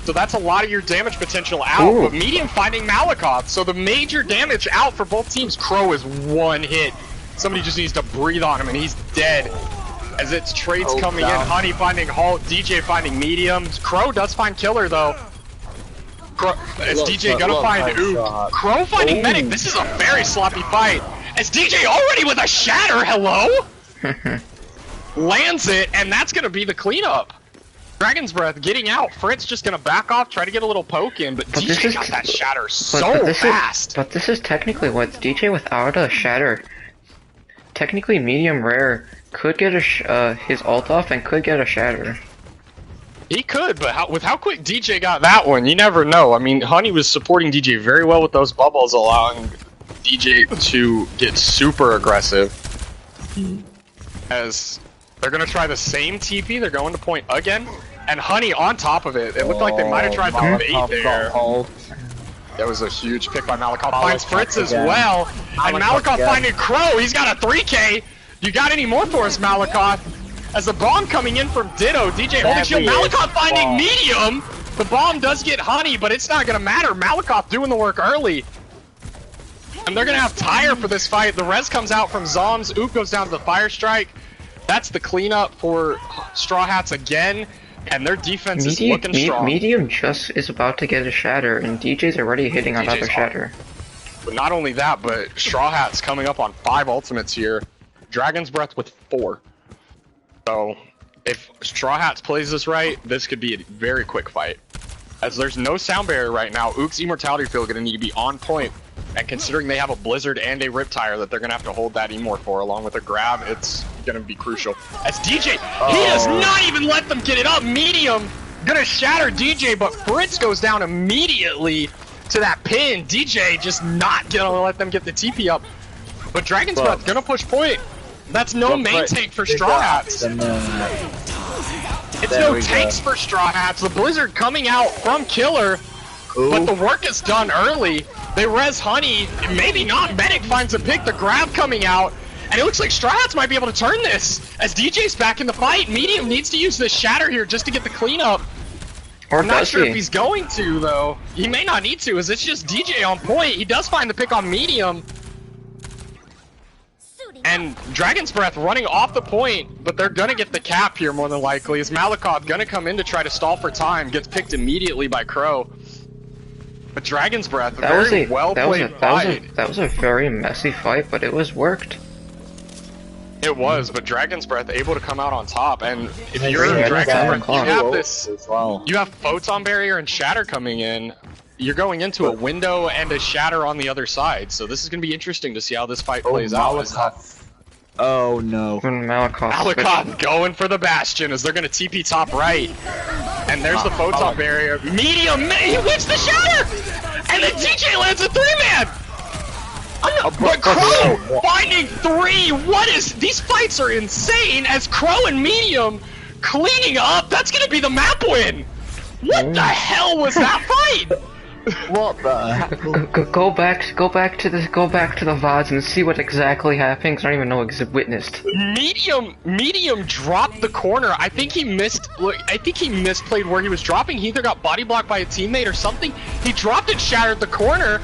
Speaker 2: So that's a lot of your damage potential out, but Medium finding Malakoff. So the major damage out for both teams. Crow is 1 hit. Somebody just needs to breathe on him and he's dead. As it's trades coming in, Honey finding Hulk, DJ finding Medium. Crow does find Killer though. As DJ gonna find Ook. Crow finding Medic. This is a very sloppy fight. As DJ already with a shatter. Hello. lands it, and that's gonna be the cleanup. Dragon's Breath getting out. Fritz just gonna back off, try to get a little poke in, but DJ got that shatter so fast.
Speaker 3: But this is technically what DJ without a shatter. Technically, medium rare could get his ult off and could get a shatter.
Speaker 2: He could, but with how quick DJ got that one, you never know. I mean, Honey was supporting DJ very well with those bubbles, allowing DJ to get super aggressive. As they're gonna try the same TP, they're going to point again, and Honey on top of it. It looked like they might have tried the bait there. That was a huge pick by Malakoff. Finds Fritz as well, and Malakoff finding Crow. He's got a 3K. You got any more for us, Malakoff? As the bomb coming in from Ditto, DJ holding shield. Malakoff finding medium. The bomb does get Honey, but it's not gonna matter. Malakoff doing the work early. And they're gonna have Tire for this fight. The res comes out from Zoms. Ook goes down to the Fire Strike. That's the cleanup for Straw Hats again. And their defense is looking strong.
Speaker 3: Medium just is about to get a shatter, and DJ's already hitting on another shatter.
Speaker 2: But not only that, but Straw Hats coming up on 5 ultimates here. Dragon's Breath with 4. So, if Straw Hats plays this right, this could be a very quick fight. As there's no sound barrier right now, Ook's Immortality Field going to need to be on point. And considering they have a Blizzard and a Riptire that they're going to have to hold that Immort for, along with a grab, it's going to be crucial. As DJ, he does not even let them get it up. Medium going to shatter DJ, but Fritz goes down immediately to that pin. DJ just not going to let them get the TP up. But Dragon's Breath going to push point. That's no main tank for Straw Hats. It's no tanks for Straw Hats. The Blizzard coming out from Killer, but the work is done early. They res Honey, maybe not. Medic finds a pick, the grab coming out, and it looks like Straw Hats might be able to turn this. As DJ's back in the fight, Medium needs to use this shatter here just to get the cleanup. I'm not sure if he's going to, though. He may not need to, as it's just DJ on point. He does find the pick on Medium. And Dragon's Breath running off the point, but they're gonna get the cap here more than likely. As Malakoff gonna come in to try to stall for time, gets picked immediately by Crow. But Dragon's Breath, that was a well played fight.
Speaker 3: That was a very messy fight, but it was worked.
Speaker 2: It was, but Dragon's Breath able to come out on top. And if you're in Dragon's Breath, you have this, you have Photon Barrier and Shatter coming in. You're going into a window and a shatter on the other side, so this is going to be interesting to see how this fight plays out.
Speaker 1: Oh no.
Speaker 2: Malakoff going for the Bastion as they're going to TP top right. And there's the Photon Barrier. Medium, he wins the shatter! And then DJ lands a 3-man! But Crow finding 3! What is, these fights are insane as Crow and Medium cleaning up. That's going to be the map win! What the hell was that fight?
Speaker 1: What the heck?
Speaker 3: Go back to the VODs and see what exactly happened, because I don't even know what witnessed.
Speaker 2: Medium dropped the corner. I think he misplayed where he was dropping. He either got body blocked by a teammate or something. He dropped it, shattered the corner.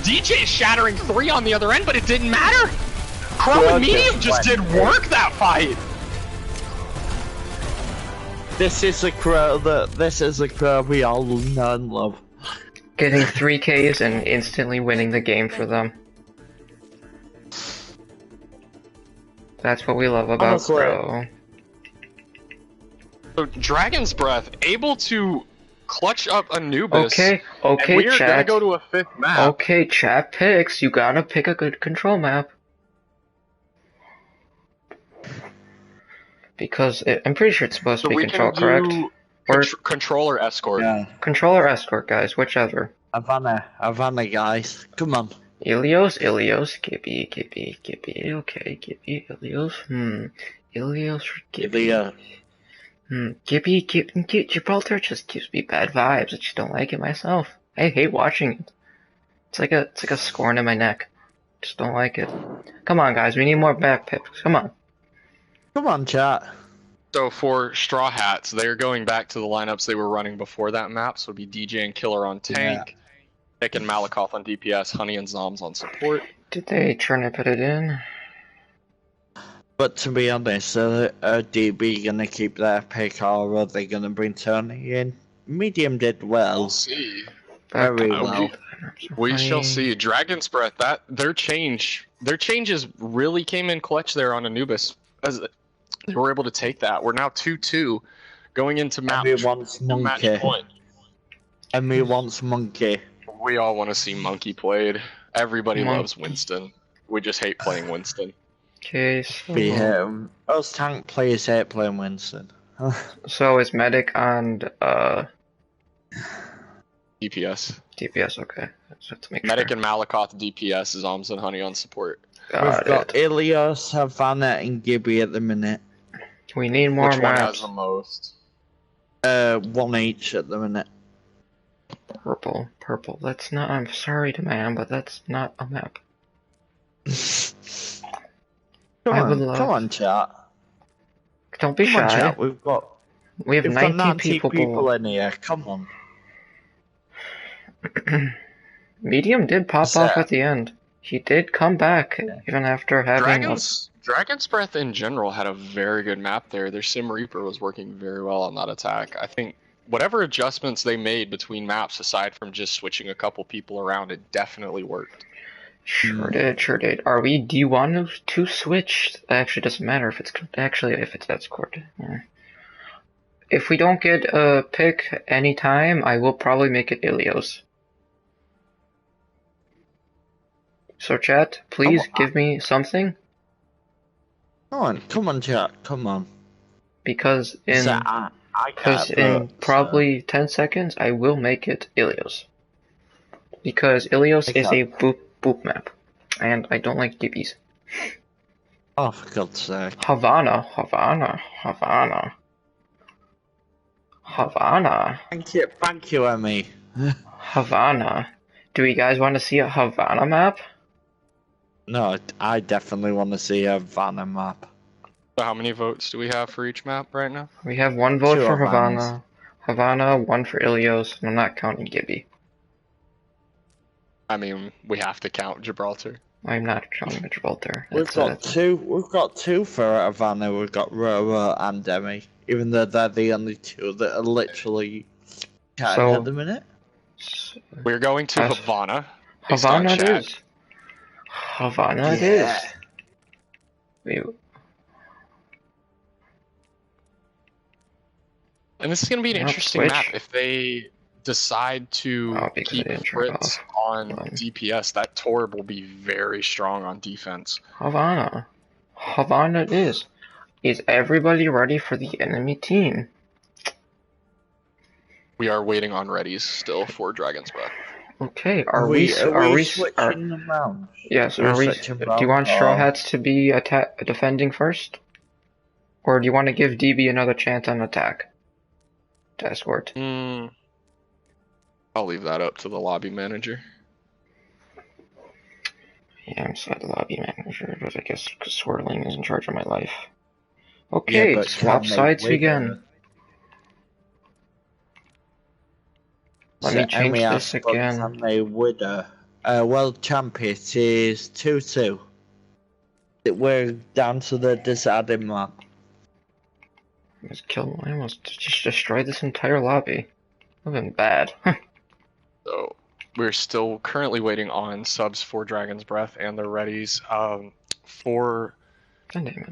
Speaker 2: DJ shattering 3 on the other end, but it didn't matter. Crow and Medium just did work that fight.
Speaker 1: This is the Crow we all know and love.
Speaker 3: Getting 3Ks and instantly winning the game for them. That's what we love about Crow.
Speaker 2: So Dragon's Breath able to clutch up Anubis.
Speaker 3: Okay,
Speaker 2: and we're gonna go to a 5th map.
Speaker 3: Okay, chat picks. You gotta pick a good control map. Because I'm pretty sure it's supposed to be control, correct?
Speaker 2: Or controller escort.
Speaker 1: Yeah.
Speaker 3: Controller escort, guys, whichever.
Speaker 1: Havana, guys. Come on.
Speaker 3: Ilios, Gibby, okay, Gibby, Ilios, Ilios, Gibby. Gibby, Gibraltar just gives me bad vibes. I just don't like it myself. I hate watching it. It's like a scorn in my neck. Just don't like it. Come on, guys, we need more back picks. Come on.
Speaker 1: Come on, chat.
Speaker 2: So for Straw Hats, they're going back to the lineups they were running before that map. So it'd be DJ and Killer on tank, Nick and Malakoff on DPS, Honey and Zoms on support.
Speaker 3: Did they try to put it in?
Speaker 1: But to be honest, are DB gonna keep their pick or are they gonna bring Tony in? Medium did well.
Speaker 2: We'll see.
Speaker 1: Very well.
Speaker 2: We shall see. Dragon's Breath, their changes really came in clutch there on Anubis. As They were able to take that. We're now 2-2 going into map
Speaker 1: Emmy wants
Speaker 2: match
Speaker 1: monkey.
Speaker 2: point.
Speaker 1: Emmy wants monkey.
Speaker 2: We all want to see monkey played. Everybody
Speaker 3: Monkey.
Speaker 2: loves Winston. We just hate playing Winston.
Speaker 3: Okay, so...
Speaker 1: Be him. Us tank players hate playing Winston.
Speaker 3: So is medic and
Speaker 2: DPS.
Speaker 3: DPS, okay. Just have to make
Speaker 2: Medic
Speaker 3: sure.
Speaker 2: and Malakoth DPS is Alms and Honey on support.
Speaker 1: We've got Ilios, Havana, and Gibby at the minute.
Speaker 3: We need more
Speaker 2: Which one has
Speaker 3: maps.
Speaker 2: the most?
Speaker 1: 1 each at the minute.
Speaker 3: Purple, purple. That's not. I'm sorry to man, but that's not a map.
Speaker 1: Come on, chat.
Speaker 3: Don't be
Speaker 1: Come on,
Speaker 3: shy.
Speaker 1: chat. We've got
Speaker 3: 90
Speaker 1: people in here. Come on.
Speaker 3: Medium did pop
Speaker 1: What's
Speaker 3: off
Speaker 1: that?
Speaker 3: at the end. He did come back even after having.
Speaker 2: Dragon's Breath in general had a very good map there. Their Sim Reaper was working very well on that attack. I think whatever adjustments they made between maps, aside from just switching a couple people around, it definitely worked.
Speaker 3: Sure did, sure did. Do you want to switch? It actually doesn't matter if it's that scored. Yeah. If we don't get a pick anytime, I will probably make it Ilios. So chat, please give me something.
Speaker 1: Come on, chat. Come on.
Speaker 3: Because in
Speaker 1: I
Speaker 3: probably 10 seconds, I will make it Ilios. Because Ilios is a boop map, and I don't like DBs.
Speaker 1: Oh, for God's sake.
Speaker 3: Havana.
Speaker 1: Thank you, Emmy.
Speaker 3: Havana. Do you guys want to see a Havana map?
Speaker 1: No, I definitely want to see a Havana map.
Speaker 2: So how many votes do we have for each map right now?
Speaker 3: We have 1 vote
Speaker 1: 2
Speaker 3: for
Speaker 1: Havanas.
Speaker 3: Havana, 1 for Ilios, and I'm not counting Gibby.
Speaker 2: I mean, we have to count Gibraltar.
Speaker 3: I'm not counting Gibraltar.
Speaker 1: We've got two for Havana. We've got Roro and Emmy, even though they're the only two that are literally chatting at the minute.
Speaker 2: We're going to Havana.
Speaker 3: Havana it is. Havana it is.
Speaker 2: And this is going to be an interesting map if they decide to keep crits on DPS. That Torb will be very strong on defense.
Speaker 3: Havana it is. Is everybody ready for the enemy team?
Speaker 2: We are waiting on readies still for Dragon's Breath.
Speaker 3: Okay, are we
Speaker 1: switching them around?
Speaker 3: Yes, do you want Straw Hats to be defending first? Or do you want to give DB another chance on attack? To escort?
Speaker 2: I'll leave that up to the lobby manager.
Speaker 3: Yeah, I'm sorry, the lobby manager, but I guess Swirling is in charge of my life. Okay, swap sides again. Let me change this again.
Speaker 1: World champion is 2-2. We're down to the decided map.
Speaker 3: I almost just destroyed this entire lobby. That would have been bad.
Speaker 2: So, we're still currently waiting on subs for Dragon's Breath and their readies. For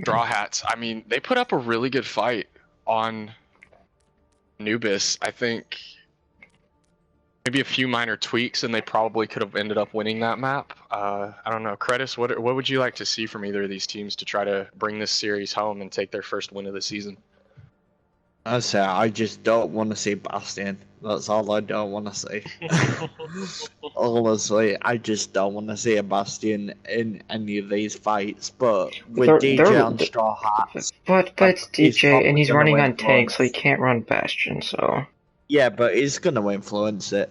Speaker 2: Straw Hats, I mean, they put up a really good fight on Anubis. I think maybe a few minor tweaks and they probably could have ended up winning that map. I don't know. Credis, what would you like to see from either of these teams to try to bring this series home and take their first win of the season?
Speaker 1: I just don't want to see Bastion. That's all I don't want to see. Honestly, I just don't want to see a Bastion in any of these fights. But with DJ on Straw Hats...
Speaker 3: But it's DJ, and he's running on tank, so he can't run Bastion, so...
Speaker 1: Yeah, but he's going to influence it.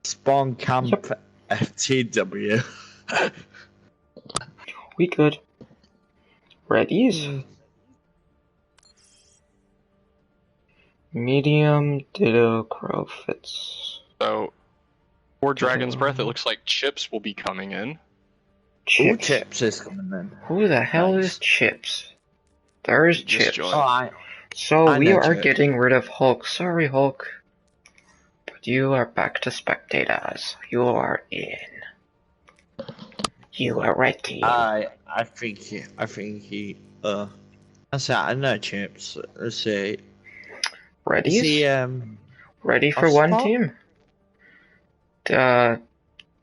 Speaker 1: Spawn camp FTW.
Speaker 3: We good. Readies? Medium, Ditto, Crow, Fits.
Speaker 2: So, for Dragon's Breath, it looks like Chips will be coming in.
Speaker 1: Chips is coming in.
Speaker 3: Who the hell is Chips? There is Chips.
Speaker 1: So
Speaker 3: we are getting rid of Hulk. Sorry, Hulk. But you are back to spectators. You are in. You are ready.
Speaker 1: I think he, I said, I know Chips. Let's see.
Speaker 3: Ready?
Speaker 1: Is he,
Speaker 3: ready for one
Speaker 1: spot?
Speaker 3: team?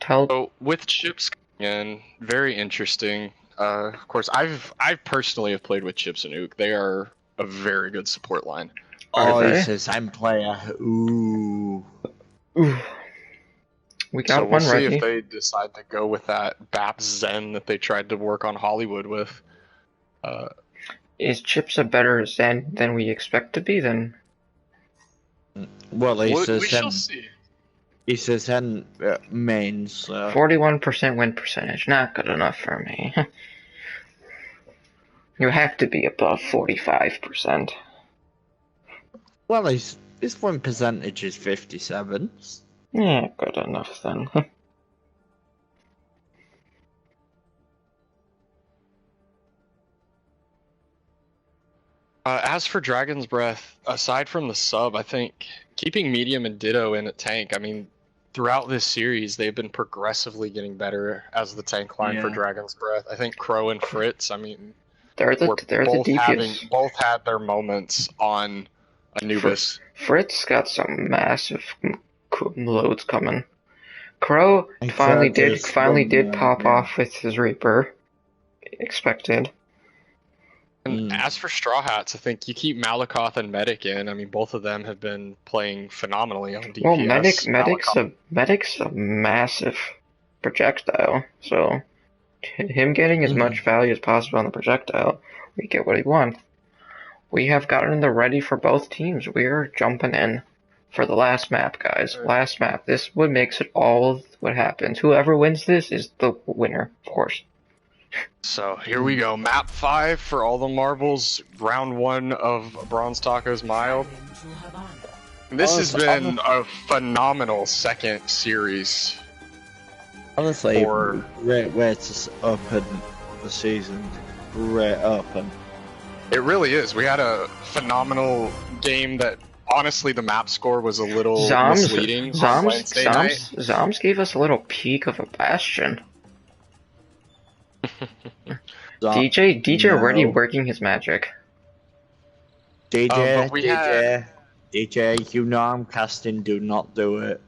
Speaker 2: So with Chips in, very interesting. Of course, I've personally have played with Chips and Ook. They are a very good support line.
Speaker 1: Oh, he's the same player. Ooh.
Speaker 3: Ooh. We got
Speaker 2: we'll
Speaker 3: one
Speaker 2: see
Speaker 3: ready.
Speaker 2: if they decide to go with that BAP Zen that they tried to work on Hollywood with.
Speaker 3: Is Chips a better Zen than we expect to be then?
Speaker 1: Well,
Speaker 2: we shall see.
Speaker 1: He says Zen mains.
Speaker 3: 41% win percentage, not good enough for me. You have to be above 45%.
Speaker 1: Well, his win percentage is 57.
Speaker 3: Yeah, good enough then.
Speaker 2: As for Dragon's Breath, aside from the sub, I think keeping Medium and Ditto in at tank, I mean, throughout this series, they've been progressively getting better as the tank line for Dragon's Breath. I think Crow and Fritz, I mean,
Speaker 3: they're the DPS.
Speaker 2: Both had their moments on Anubis.
Speaker 3: Fritz got some massive loads coming. Crow finally did pop off with his Reaper. Expected.
Speaker 2: And as for Straw Hats, I think you keep Malakoth and Medic in. I mean, both of them have been playing phenomenally on DPS.
Speaker 3: Well, Medic's a massive projectile, so him getting as much value as possible on the projectile, we get what he wants. We have gotten the ready for both teams. We are jumping in for the last map, guys. Last map. This what makes it all what happens. Whoever wins this is the winner, of course.
Speaker 2: So here we go. Map 5 for all the marbles. Round 1 of Bronze Tacos Mild. This has been a phenomenal second series.
Speaker 1: Honestly, great way to open the season. Great open.
Speaker 2: It really is. We had a phenomenal game that, honestly, the map score was a little misleading on Wednesday night.
Speaker 3: Zoms gave us a little peek of a Bastion. DJ already working his magic.
Speaker 1: DJ, you know I'm casting, do not do it.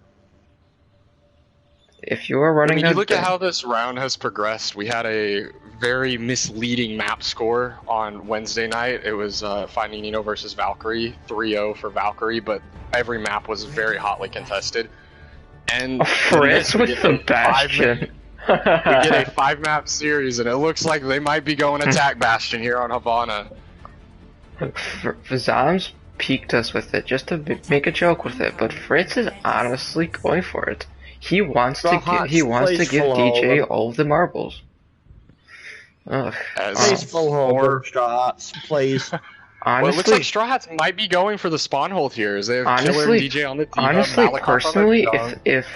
Speaker 3: If you are running,
Speaker 2: I mean, you look at how this round has progressed. We had a very misleading map score on Wednesday night. It was Finding Nino versus Valkyrie, 3-0 for Valkyrie, but every map was very hotly contested. And
Speaker 3: Fritz with the Bastion.
Speaker 2: We get a 5-map series, and it looks like they might be going attack Bastion here on Havana.
Speaker 3: Zoms peeked us with it just to make a joke with it, but Fritz is honestly going for it. He wants to give DJ all of the marbles. Ugh.
Speaker 1: Please full hold, Straw Hats, please.
Speaker 3: Honestly,
Speaker 2: well, it looks like Straw Hats might be going for the spawn hold here. Is they have Killer and DJ on the team?
Speaker 3: Honestly, personally, if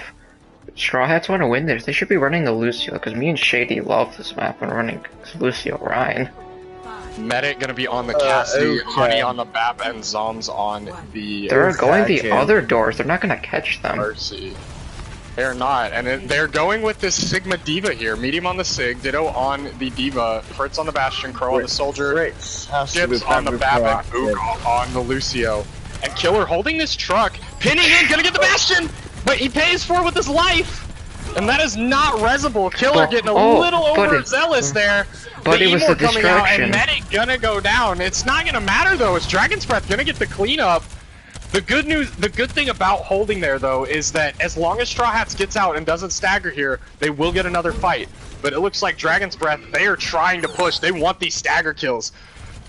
Speaker 3: Straw Hats want to win this, they should be running the Lucio, because me and Shady love this map when running Lucio Ryan.
Speaker 2: Medic gonna be on the Cassidy, Honey on the BAP, and Zoms on the...
Speaker 3: They're going the other doors, they're not gonna catch them.
Speaker 2: Mercy. They're not, and they're going with this Sigma Diva here. Medium on the Sig, Ditto on the Diva, Fritz on the Bastion, Crow on the Soldier, Chips on the BAP, and Ook on the Lucio. And Killer holding this truck, pinning in, gonna get the Bastion! But he pays for it with his life! And that is not resable. Killer getting a little overzealous there.
Speaker 3: But it was the
Speaker 2: coming out,
Speaker 3: distraction.
Speaker 2: and Medic gonna go down. It's not gonna matter though, it's Dragon's Breath gonna get the cleanup. The good thing about holding there though is that as long as Straw Hats gets out and doesn't stagger here, they will get another fight. But it looks like Dragon's Breath, they are trying to push. They want these stagger kills.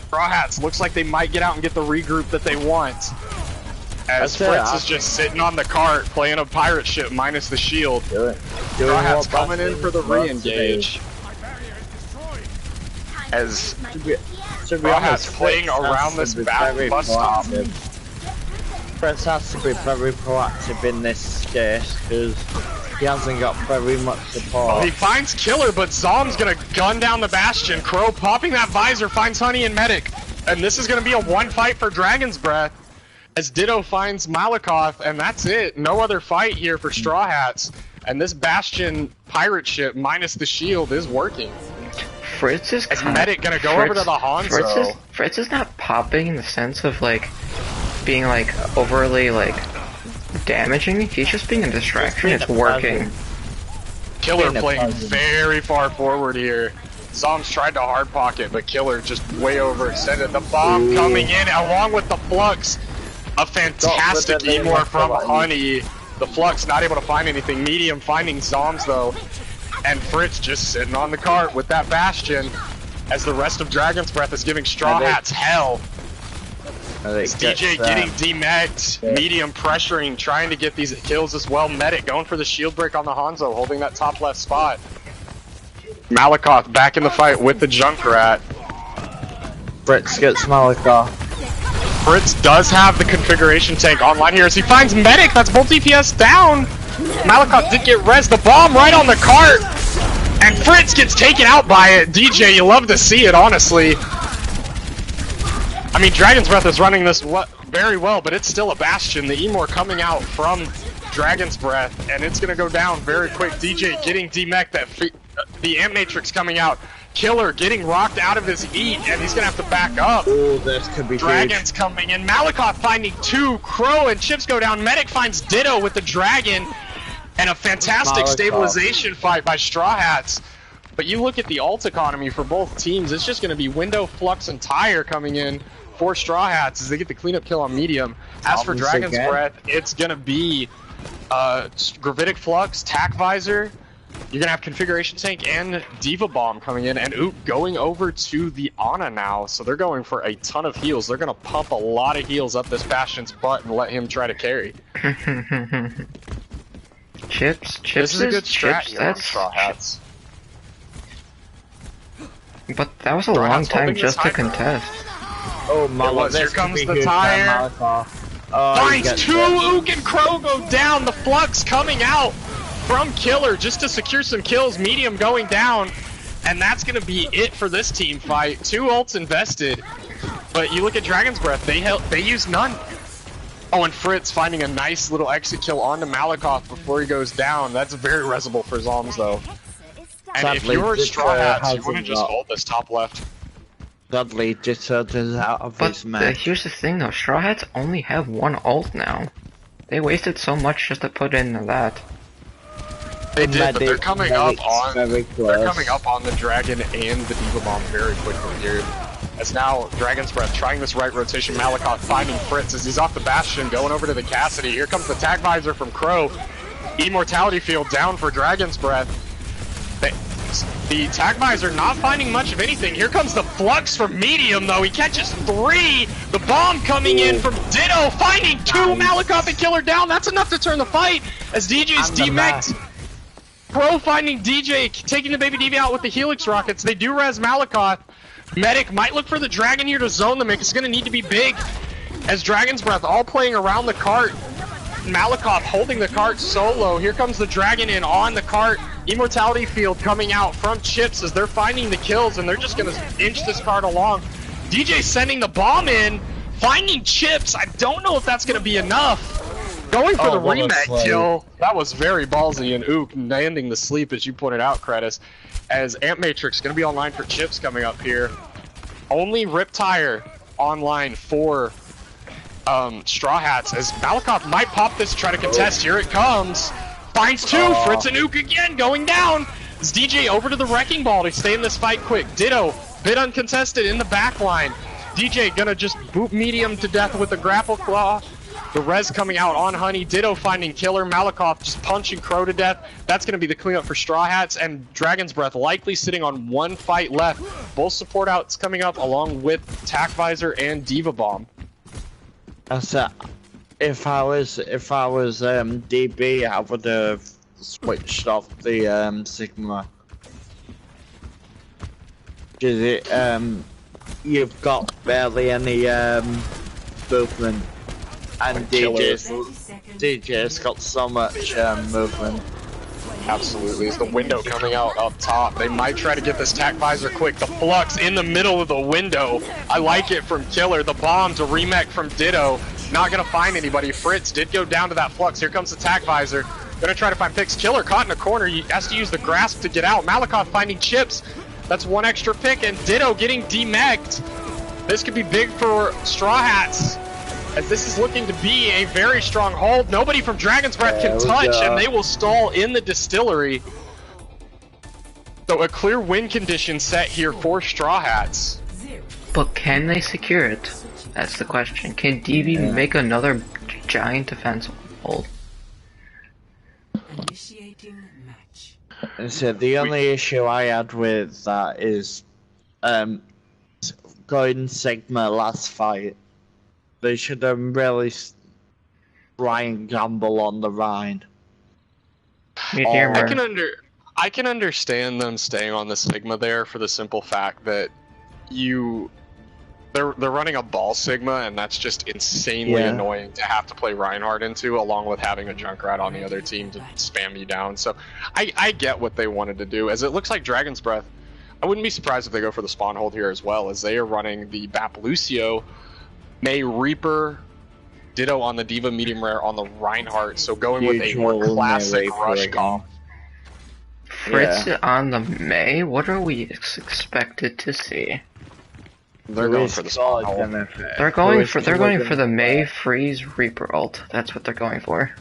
Speaker 2: Straw Hats looks like they might get out and get the regroup that they want. As Fritz is just sitting on the cart playing a pirate ship minus the shield. Straw Hats coming in for the re-engage. As Straw Hats playing around this bus stop.
Speaker 1: Fritz has to be very proactive in this case because he hasn't got very much support.
Speaker 2: Well, he finds Killer, but Zom's gonna gun down the Bastion. Crow popping that visor finds Honey and Medic, and this is gonna be a one fight for Dragon's Breath. As Ditto finds Malakoth, and that's it. No other fight here for Straw Hats. And this Bastion pirate ship minus the shield is working.
Speaker 3: Fritz is
Speaker 2: Medic gonna go over to the Hanzo.
Speaker 3: Fritz is not popping in the sense of like being like overly like damaging. He's just being a distraction. It's working.
Speaker 2: Killer playing very far forward here. Zombs tried to hard pocket, but Killer just way overextended. The bomb coming in along with the Flux. A fantastic Emor from Honey. The Flux not able to find anything. Medium finding Zombs though. And Fritz just sitting on the cart with that Bastion as the rest of Dragon's Breath is giving Straw Hats hell. Is DJ getting demegged, Medium pressuring, trying to get these kills as well. Medic going for the shield break on the Hanzo, holding that top left spot. Malakoth back in the fight with the Junkrat.
Speaker 1: Fritz gets Malakoth.
Speaker 2: Fritz does have the configuration tank online here as he finds Medic, that's both DPS down. Malakoth did get res, the bomb right on the cart, and Fritz gets taken out by it. DJ, you love to see it, honestly. I mean, Dragon's Breath is running this very well, but it's still a Bastion. The Emor coming out from Dragon's Breath, and it's going to go down very quick. DJ getting demech, the Amp Matrix coming out. Killer getting rocked out of his eat, and he's going to have to back up.
Speaker 1: Ooh, this could be
Speaker 2: Dragon's coming in. Malakoth finding 2. Crow and Chips go down. Medic finds Ditto with the Dragon, and a fantastic stabilization fight by Straw Hats. But you look at the ult economy for both teams, it's just going to be Window, Flux, and Tire coming in for Straw Hats as they get the cleanup kill on Medium. As for Dragon's Breath, it's going to be Gravitic Flux, Tac Visor. You're going to have Configuration Tank and Diva Bomb coming in, and Ook going over to the Ana now. So they're going for a ton of heals. They're going to pump a lot of heals up this Bastion's butt and let him try to carry.
Speaker 3: Chips
Speaker 2: this is a good strat
Speaker 3: Chips,
Speaker 2: here on Straw Hats.
Speaker 3: But that was a long time just to contest.
Speaker 1: Oh my!
Speaker 2: Here comes the Tire. Finds 2. Ook and Crow go down. The Flux coming out from Killer just to secure some kills. Medium going down, and that's going to be it for this team fight. 2 ults invested, but you look at Dragon's Breath, they use none. Oh, and Fritz finding a nice little exit kill onto Malakoth before he goes down. That's very resible for Zombs though. And if you're Straw Hats, you want to just hold this top left.
Speaker 1: Dudley just out of his match.
Speaker 3: Here's the thing though, Straw Hats only have 1 ult now. They wasted so much just to put in that.
Speaker 2: They did, but they're coming up on the Dragon and the Diva Bomb very quickly here. As now Dragon's Breath trying this right rotation. Malakoth finding Fritz as he's off the Bastion, going over to the Cassidy. Here comes the Tag Visor from Crow. Immortality Field down for Dragon's Breath. The Tag Visor not finding much of anything. Here comes the Flux from Medium though. He catches 3. The bomb coming in from Ditto, finding 2. Malakoth and Killer down. That's enough to turn the fight as DJ's demeched. Pro finding DJ, taking the Baby Diva out with the Helix Rockets. They do res Malakoth. Medic might look for the Dragon here to zone them. It's going to need to be big as Dragon's Breath all playing around the cart. Malakoth holding the cart solo. Here comes the Dragon in on the cart. Immortality Field coming out from Chips as they're finding the kills, and they're just going to inch this cart along. DJ sending the bomb in, finding Chips. I don't know if that's going to be enough. Going for the remake kill. That was very ballsy, and Ook landing the sleep as you pointed out, Kratos. As Amp Matrix going to be online for Chips coming up here. Only Rip Tire online for Straw Hats as Malakoth might pop this, try to contest. Here it comes. Finds 2. Fritz and Ook again going down. As DJ over to the Wrecking Ball to stay in this fight quick. Ditto, bit uncontested in the back line. DJ gonna just boot Medium to death with the Grapple Claw. The res coming out on Honey. Ditto finding Killer. Malakoth just punching Crow to death. That's going to be the cleanup for Straw Hats, and Dragon's Breath likely sitting on 1 fight left. Both support outs coming up along with Tac Visor and Diva Bomb.
Speaker 1: So, if I was DB, I would have switched off the Sigma. Because you've got barely any movement. And DJ's got so much movement.
Speaker 2: Absolutely. Is the window coming out up top. They might try to get this Tac Visor quick. The Flux in the middle of the window. I like it from Killer. The bomb to remake from Ditto. Not going to find anybody. Fritz did go down to that Flux. Here comes the Tac Visor. Gonna try to find picks. Killer caught in a corner. He has to use the grasp to get out. Malakoff finding chips. That's one extra pick, and Ditto getting demegged. This could be big for Straw Hats, as this is looking to be a very strong hold. Nobody from Dragon's Breath can touch, and they will stall in the distillery. So a clear win condition set here for Straw Hats.
Speaker 3: But can they secure it? That's the question. Can DB make another giant defense hold?
Speaker 4: Initiating match.
Speaker 1: So the only issue I had with that is going Sigma last fight. They should have really try and gamble on the Rhine.
Speaker 2: I can understand them staying on the Sigma there for the simple fact that they're running a ball Sigma, and that's just insanely annoying to have to play Reinhardt into, along with having a Junkrat on the other team to spam you down. So I get what they wanted to do, as it looks like Dragon's Breath. I wouldn't be surprised if they go for the spawn hold here as well, as they are running the Bap Lucio, May Reaper, Ditto on the Diva medium rare on the Reinhardt, so going with a more classic rush comp.
Speaker 3: Fritz on the May? What are we expected to see?
Speaker 2: They're going for the spawn hold.
Speaker 3: They're going for the May Freeze Reaper ult. That's what they're going for.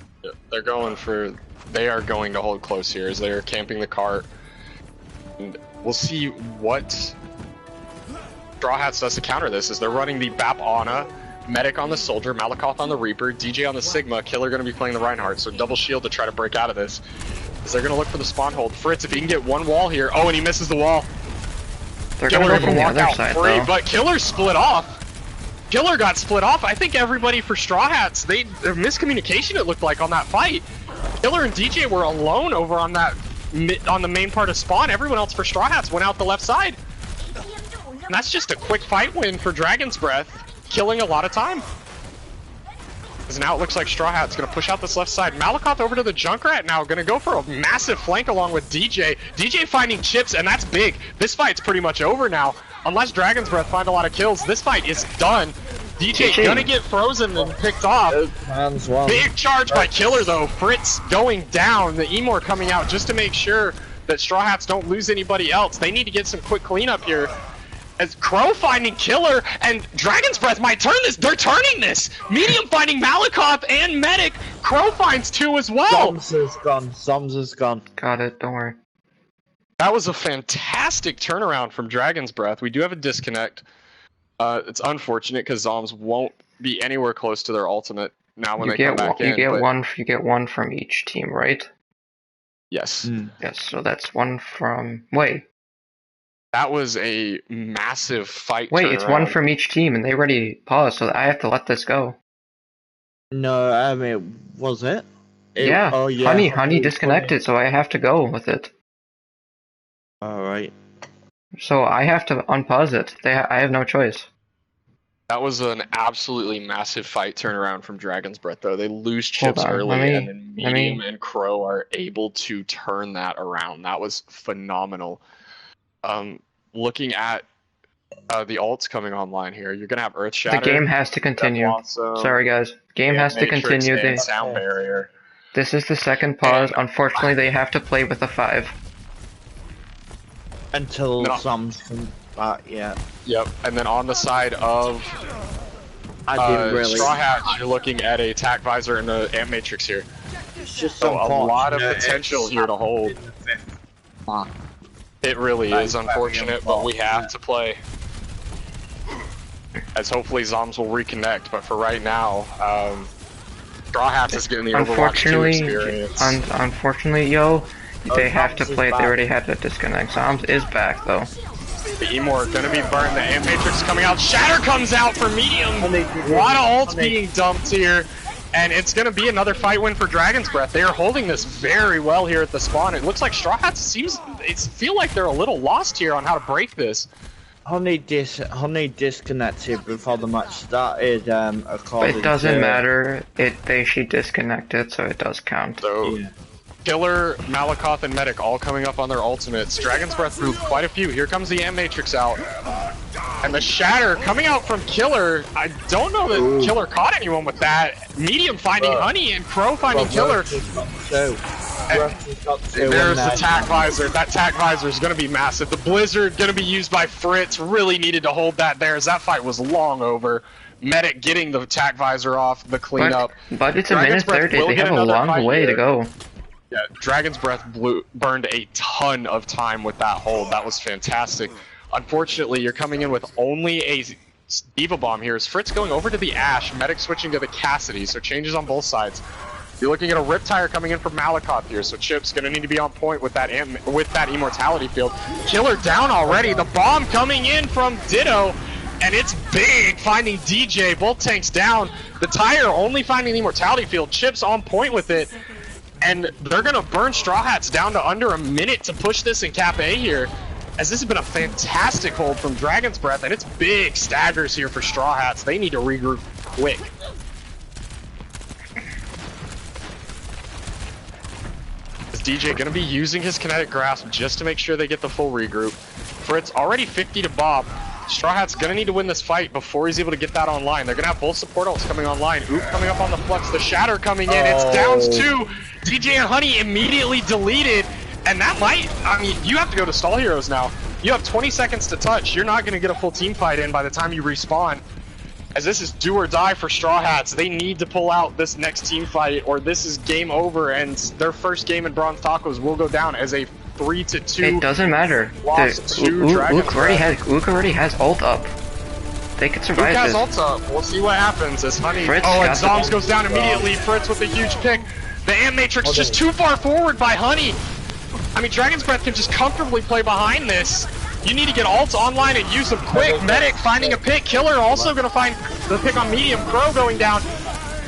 Speaker 2: They are going to hold close here as they are camping the cart. And we'll see what Straw Hats does to counter this, as they're running the Bap Ana, Medic on the Soldier, Malakoff on the Reaper, DJ on the Sigma, Killer going to be playing the Reinhardt, so double shield to try to break out of this. As they're going to look for the spawn hold. Fritz, if he can get one wall here. Oh, and he misses the wall.
Speaker 3: They're going to go from the other side,
Speaker 2: free, but Killer split off. Killer got split off. I think everybody for Straw Hats, their miscommunication, it looked like, on that fight. Killer and DJ were alone over on the main part of spawn. Everyone else for Straw Hats went out the left side. And that's just a quick fight win for Dragon's Breath, killing a lot of time. As now it looks like Straw Hat's going to push out this left side. Malakoff over to the Junkrat now, going to go for a massive flank along with DJ. DJ finding chips, and that's big. This fight's pretty much over now. Unless Dragon's Breath find a lot of kills, this fight is done. DJ gonna get frozen and picked off. Big charge by Killer though. Fritz going down. The Emor coming out just to make sure that Straw Hats don't lose anybody else. They need to get some quick cleanup here. As Crow finding Killer, and Dragon's Breath might turn this. They're turning this. Medium finding Malakoff and Medic. Crow finds two as well.
Speaker 1: Zoms is gone. Zoms is gone.
Speaker 3: Got it. Don't worry.
Speaker 2: That was a fantastic turnaround from Dragon's Breath. We do have a disconnect. It's unfortunate because Zoms won't be anywhere close to their ultimate now when they come back in.
Speaker 3: You get one from each team, right?
Speaker 2: Yes.
Speaker 3: Yes. So that's one from. Wait.
Speaker 2: That was a massive fight.
Speaker 3: Wait, it's one from each team, and they already paused, so I have to let this go.
Speaker 1: No, I mean, was it?
Speaker 3: Yeah. Oh, yeah. Honey disconnected, so I have to go with it.
Speaker 1: Alright.
Speaker 3: So I have to unpause it. I have no choice.
Speaker 2: That was an absolutely massive fight turnaround from Dragon's Breath, though. They lose chips early, and then Medium and Crow are able to turn that around. That was phenomenal. Looking at the ults coming online here, you're gonna have Earth Shatter.
Speaker 3: The game has to continue. Sorry, guys. Game has to continue.
Speaker 2: The sound barrier.
Speaker 3: This is the second pause. Unfortunately, they have to play with a 5.
Speaker 1: Until Zoms come back, yeah.
Speaker 2: Yep, and then on the side of Straw Hat, you're looking at a Tac Visor and a Amp Matrix here.
Speaker 1: Just
Speaker 2: so a lot of potential here to hold. It really is unfortunate, but we have to play. As hopefully Zoms will reconnect, but for right now, Straw Hats is getting the Overwatch 2 experience.
Speaker 3: Unfortunately, they have to play. They already had to disconnect. Zoms is back though.
Speaker 2: The Emor gonna be burned. The Amp Matrix coming out. Shatter comes out for Medium. A lot of ults being dumped here. And it's going to be another fight win for Dragon's Breath. They are holding this very well here at the spawn. It looks like Straw Hats feel like they're a little lost here on how to break this.
Speaker 1: Honey disconnected before the match started.
Speaker 3: It doesn't matter. She disconnected, so it does count.
Speaker 2: So, Killer, Malakoff, and Medic all coming up on their ultimates. Dragon's Breath threw quite a few. Here comes the Amp Matrix out. And the shatter coming out from Killer. I don't know that Killer caught anyone with that. Medium finding Honey and Crow finding Killer. There's the tack visor. That tack visor is going to be massive. The blizzard going to be used by Fritz. Really needed to hold that there as that fight was long over. Medic getting the tack visor off, the cleanup.
Speaker 3: But it's a minute 30. They have a long way to go.
Speaker 2: Yeah, Dragon's Breath burned a ton of time with that hold. That was fantastic. Unfortunately, you're coming in with only a Diva Bomb here. Is Fritz going over to the Ash, Medic switching to the Cassidy, so changes on both sides. You're looking at a Riptire coming in from Malakoth here, so Chip's gonna need to be on point with that Immortality field. Killer down already. The bomb coming in from Ditto, and it's big, finding DJ. Both tanks down. The Tire only finding the Immortality field. Chip's on point with it, and they're gonna burn Straw Hats down to under a minute to push this in Cap A here. As this has been a fantastic hold from Dragon's Breath, and it's big staggers here for Straw Hats. They need to regroup quick. Is DJ going to be using his Kinetic Grasp just to make sure they get the full regroup? Fritz already 50 to Bob. Straw Hat's going to need to win this fight before he's able to get that online. They're going to have both support ults coming online. Oop coming up on the Flux, the Shatter coming in. It's downs 2. DJ and Honey immediately deleted. And that might, I mean, you have to go to Stall Heroes now. You have 20 seconds to touch. You're not going to get a full team fight in by the time you respawn. As this is do or die for Straw Hats. They need to pull out this next team fight or this is game over and their first game in Bronze Tacos will go down as a 3-2.
Speaker 3: It doesn't matter. Ook already has ult up. They can survive
Speaker 2: Ook has
Speaker 3: this.
Speaker 2: ult up. We'll see what happens as Honey... and Zombs goes down immediately. Fritz with a huge pick. The Ant Matrix just too far forward by Honey. I mean, Dragon's Breath can just comfortably play behind this. You need to get ults online and use them quick. Medic finding a pick. Killer also going to find the pick on medium. Crow going down.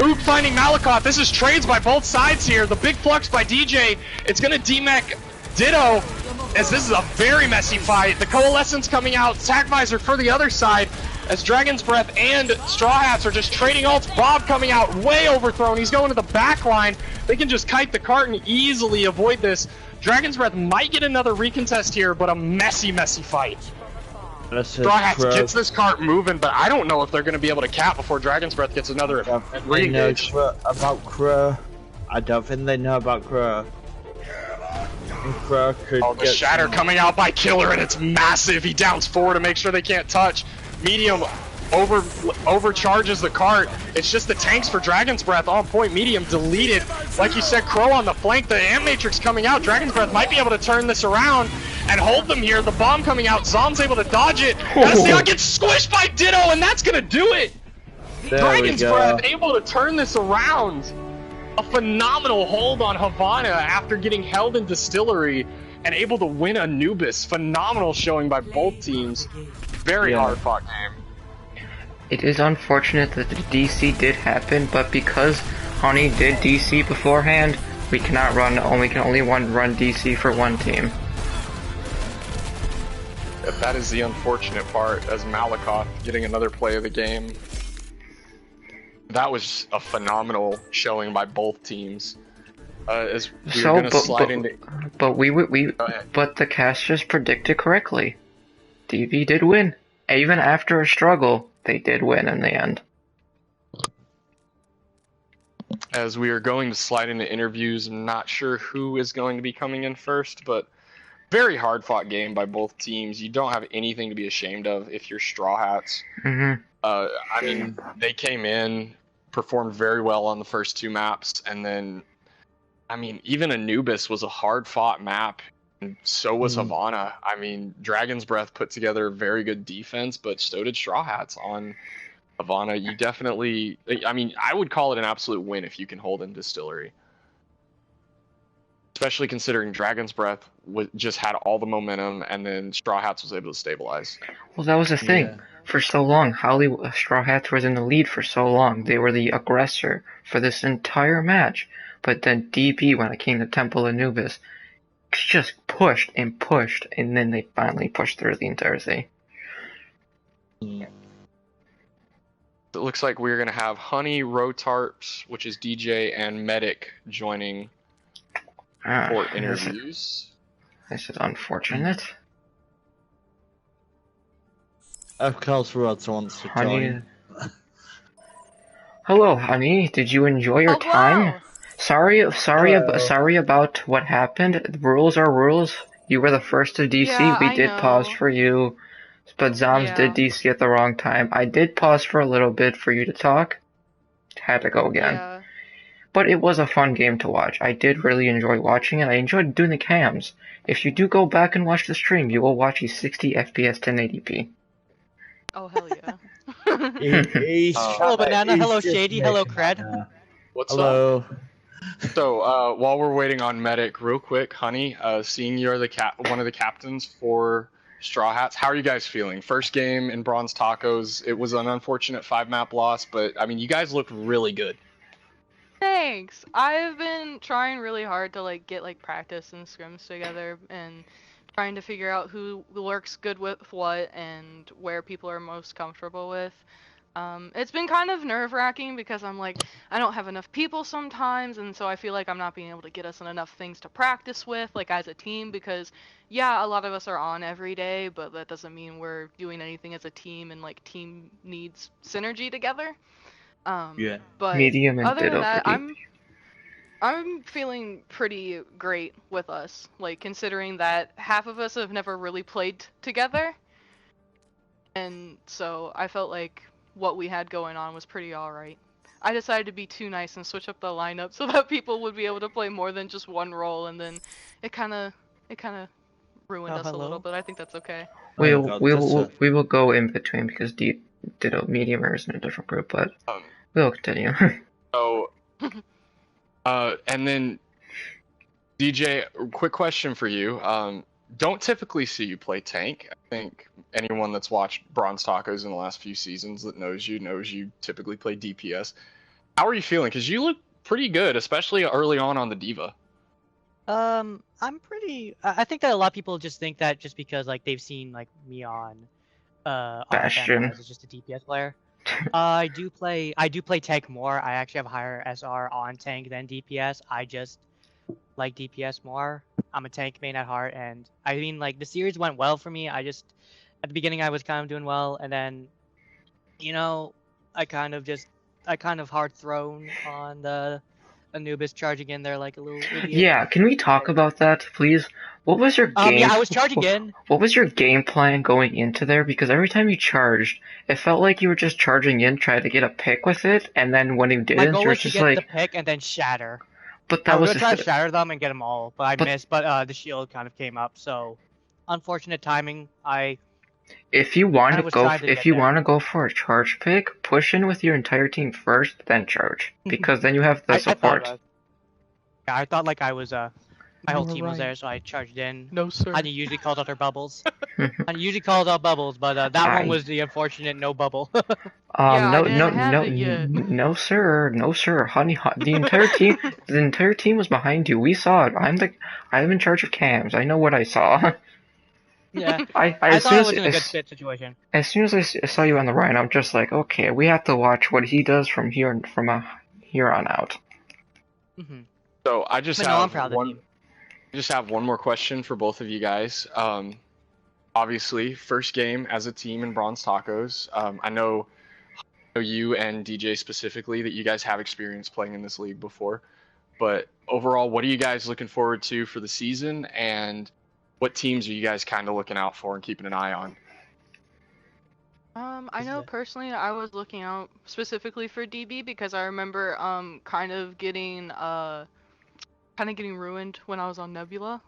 Speaker 2: Ook finding Malakoth. This is trades by both sides here. The big flux by DJ. It's going to demech Ditto as this is a very messy fight. The Coalescence coming out. Tack Visor for the other side as Dragon's Breath and Straw Hats are just trading ults. Bob coming out way overthrown. He's going to the back line. They can just kite the cart and easily avoid this. Dragon's Breath might get another recontest here, but a messy, messy fight. Straw Hats gets this cart moving, but I don't know if they're going to be able to cap before Dragon's Breath gets another re-engage.
Speaker 1: About Crow. I don't think they know about Crow. Crow could
Speaker 2: the Shatter coming out by Killer, and it's massive. He downs 4 to make sure they can't touch. Medium overcharges the cart. It's just the tanks for Dragon's Breath on point. Medium deleted. Like you said, Crow on the flank. The Ant Matrix coming out. Dragon's Breath might be able to turn this around and hold them here. The bomb coming out. Zom's able to dodge it. Gassion gets squished by Ditto, and that's gonna do it. Dragon's Breath able to turn this around. A phenomenal hold on Havana after getting held in Distillery and able to win Anubis. Phenomenal showing by both teams. Very hard fought game.
Speaker 3: It is unfortunate that the DC did happen, but because Honey did DC beforehand, we cannot run. We can only run DC for one team.
Speaker 2: That is the unfortunate part, as Malakoth getting another play of the game. That was a phenomenal showing by both teams. As we were gonna slide into.
Speaker 3: But the casters predicted correctly. DV did win, even after a struggle. They did win in the end.
Speaker 2: As we are going to slide into interviews, I'm not sure who is going to be coming in first, but very hard fought game by both teams. You don't have anything to be ashamed of if you're Straw Hats. I mean, they came in, performed very well on the first 2 maps, and then, I mean, even Anubis was a hard fought map. And so was Havana. I mean, Dragon's Breath put together very good defense, but so did Straw Hats on Havana. You definitely, I mean, I would call it an absolute win if you can hold in Distillery. Especially considering Dragon's Breath just had all the momentum, and then Straw Hats was able to stabilize.
Speaker 3: Well, that was the thing. Yeah. For so long, Straw Hats was in the lead for so long. They were the aggressor for this entire match. But then DP, when it came to Temple Anubis, just pushed, and then they finally pushed through the entire thing.
Speaker 2: It looks like we're going to have Honey, Rotarps, which is DJ, and Medic joining for interviews.
Speaker 3: This is unfortunate.
Speaker 1: Of course, Roto wants to
Speaker 3: Honey.
Speaker 1: join.
Speaker 3: Hello, honey. Did you enjoy your time?
Speaker 5: Hello.
Speaker 3: Sorry about what happened. Rules are rules. You were the first to DC.
Speaker 5: Yeah,
Speaker 3: We
Speaker 5: I
Speaker 3: did pause
Speaker 5: know.
Speaker 3: for you, but Zoms did
Speaker 5: Yeah.
Speaker 3: DC at the wrong time. I did pause for a little bit for you to talk. Had to go again.
Speaker 5: Yeah.
Speaker 3: But it was a fun game to watch. I did really enjoy watching it. I enjoyed doing the cams. If you do go back and watch the stream, you will watch a 60 FPS 1080p.
Speaker 5: Oh, hell yeah.
Speaker 6: Hello, Banana. Hello, Shady. Hello, Cred.
Speaker 2: What's
Speaker 1: Hello.
Speaker 2: up? So, while we're waiting on Medic, real quick, Honey, seeing you're the one of the captains for Straw Hats, how are you guys feeling? First game in Bronze Tacos, it was an unfortunate 5-map loss, but, I mean, you guys look really good.
Speaker 5: Thanks. I've been trying really hard to like get like practice and scrims together and trying to figure out who works good with what and where people are most comfortable with. It's been kind of nerve-wracking because I'm like, I don't have enough people sometimes, and so I feel like I'm not being able to get us enough things to practice with, like as a team, because yeah, a lot of us are on every day, but that doesn't mean we're doing anything as a team, and like team needs synergy together.
Speaker 1: Yeah.
Speaker 5: But
Speaker 3: Medium and
Speaker 5: other than
Speaker 3: ditto
Speaker 5: that,
Speaker 3: for DP.
Speaker 5: I'm feeling pretty great with us, like considering that half of us have never really played together, and so I felt like what we had going on was pretty alright. I decided to be too nice and switch up the lineup so that people would be able to play more than just one role, and then it kind of ruined us a little, but I think that's okay.
Speaker 3: We will go in between because ditto medium is in a different group, but we'll continue.
Speaker 2: So, and then DJ, quick question for you. Don't typically see you play tank. I think anyone that's watched Bronze Tacos in the last few seasons that knows you typically play DPS. How are you feeling? Because you look pretty good, especially early on the Diva.
Speaker 6: I'm pretty. I think that a lot of people just think that just because like they've seen like me on
Speaker 3: Bastion.
Speaker 6: as just a DPS player. I do play tank more. I actually have a higher SR on tank than DPS. I just like DPS more. I'm a tank main at heart, and I mean like the series went well for me. I just at the beginning I was kind of doing well, and then you know I kind of hard thrown on the Anubis charging in there like a little idiot.
Speaker 3: Yeah, can we talk about that, please? What was your game?
Speaker 6: Yeah, I was charging in.
Speaker 3: What was your game plan going into there? Because every time you charged, it felt like you were just charging in, trying to get a pick with it, and then when you didn't,
Speaker 6: My goal
Speaker 3: you were
Speaker 6: was to
Speaker 3: just
Speaker 6: get
Speaker 3: like
Speaker 6: the pick and then shatter.
Speaker 3: But that
Speaker 6: I was
Speaker 3: was
Speaker 6: gonna try to shatter them and get them all, but I missed. But the shield kind of came up, so unfortunate timing.
Speaker 3: If you want
Speaker 6: I
Speaker 3: to
Speaker 6: was
Speaker 3: go,
Speaker 6: trying to
Speaker 3: if
Speaker 6: get
Speaker 3: you
Speaker 6: there.
Speaker 3: want to go for a charge pick, push in with your entire team first, then charge, because then you have the support.
Speaker 6: I thought like I was my whole team was there, so I charged in.
Speaker 5: No sir.
Speaker 6: And he usually calls out their bubbles. And he usually calls out bubbles, but that one was the unfortunate no bubble.
Speaker 3: No, sir, honey, the entire team was behind you. We saw it. I'm in charge of cams. I know what I saw.
Speaker 6: Yeah,
Speaker 3: I
Speaker 6: thought it was in a good fit situation.
Speaker 3: As soon as I saw you on the right, I'm just like, okay, we have to watch what he does from here on out.
Speaker 6: Mm-hmm.
Speaker 2: So I just have one more question for both of you guys. Obviously, first game as a team in Bronze Tacos. I know you and DJ specifically that you guys have experience playing in this league before, but overall, what are you guys looking forward to for the season, and what teams are you guys kind of looking out for and keeping an eye on?
Speaker 5: I know personally I was looking out specifically for DB because I remember kind of getting ruined when I was on Nebula.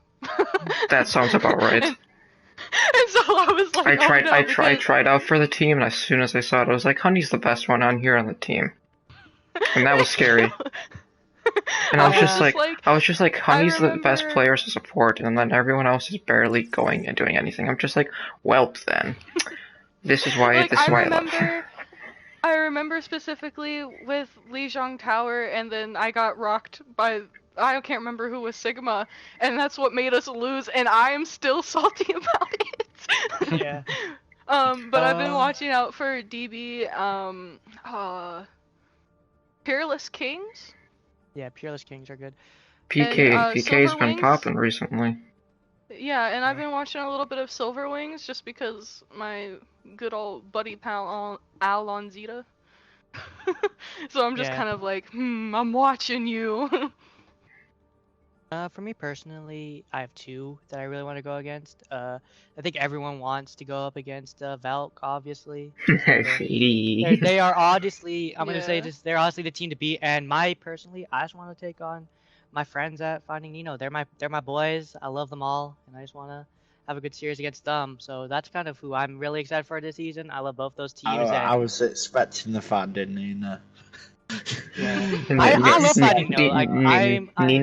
Speaker 3: That sounds about right.
Speaker 5: And so I was like,
Speaker 3: I tried out for the team, and as soon as I saw it, I was like, Honey's the best one on here on the team, and that was scary. And I was just like, Honey's the best player as a support, and then everyone else is barely going and doing anything. I'm just like, well then, this is why I left.
Speaker 5: I remember specifically with Lijiang Tower, and then I got rocked by. I can't remember who was Sigma, and that's what made us lose, and I am still salty about it.
Speaker 6: Yeah.
Speaker 5: But I've been watching out for DB, Peerless Kings?
Speaker 6: Yeah, Peerless Kings are good.
Speaker 3: PK's been popping recently.
Speaker 5: Yeah, and I've been watching a little bit of Silver Wings just because my good old buddy pal Alonzita. So I'm just
Speaker 6: Yeah.
Speaker 5: kind of like, I'm watching you.
Speaker 6: For me personally, I have two that I really want to go against. I think everyone wants to go up against Valk, obviously. Just
Speaker 3: Shady.
Speaker 6: they are obviously, I'm gonna say
Speaker 5: Yeah.
Speaker 6: this, they're honestly the team to beat. And personally, I just want to take on my friends at Finding Nino. They're my boys. I love them all, and I just want to have a good series against them. So that's kind of who I'm really excited for this season. I love both those teams,
Speaker 1: I
Speaker 6: and
Speaker 1: was expecting the fact, didn't you? No.
Speaker 6: yeah,
Speaker 3: No,
Speaker 6: I love Finding Nino. Like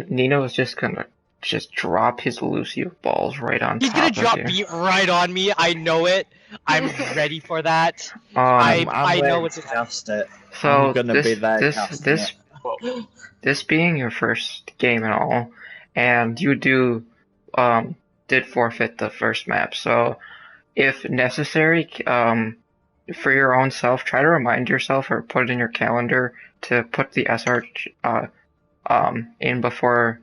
Speaker 3: Nino is just gonna just drop his Lucio balls right on
Speaker 6: he's gonna
Speaker 3: top of
Speaker 6: drop
Speaker 3: you.
Speaker 6: beat right on me. I know it. I'm ready for that.
Speaker 3: Um,
Speaker 6: I know
Speaker 1: waiting
Speaker 6: what
Speaker 1: to
Speaker 6: this.
Speaker 1: cast it.
Speaker 3: so
Speaker 1: I'm gonna be there casting it.
Speaker 3: this being your first game and all, and you did forfeit the first map. So if necessary, for your own self, try to remind yourself or put it in your calendar to put the SR in before,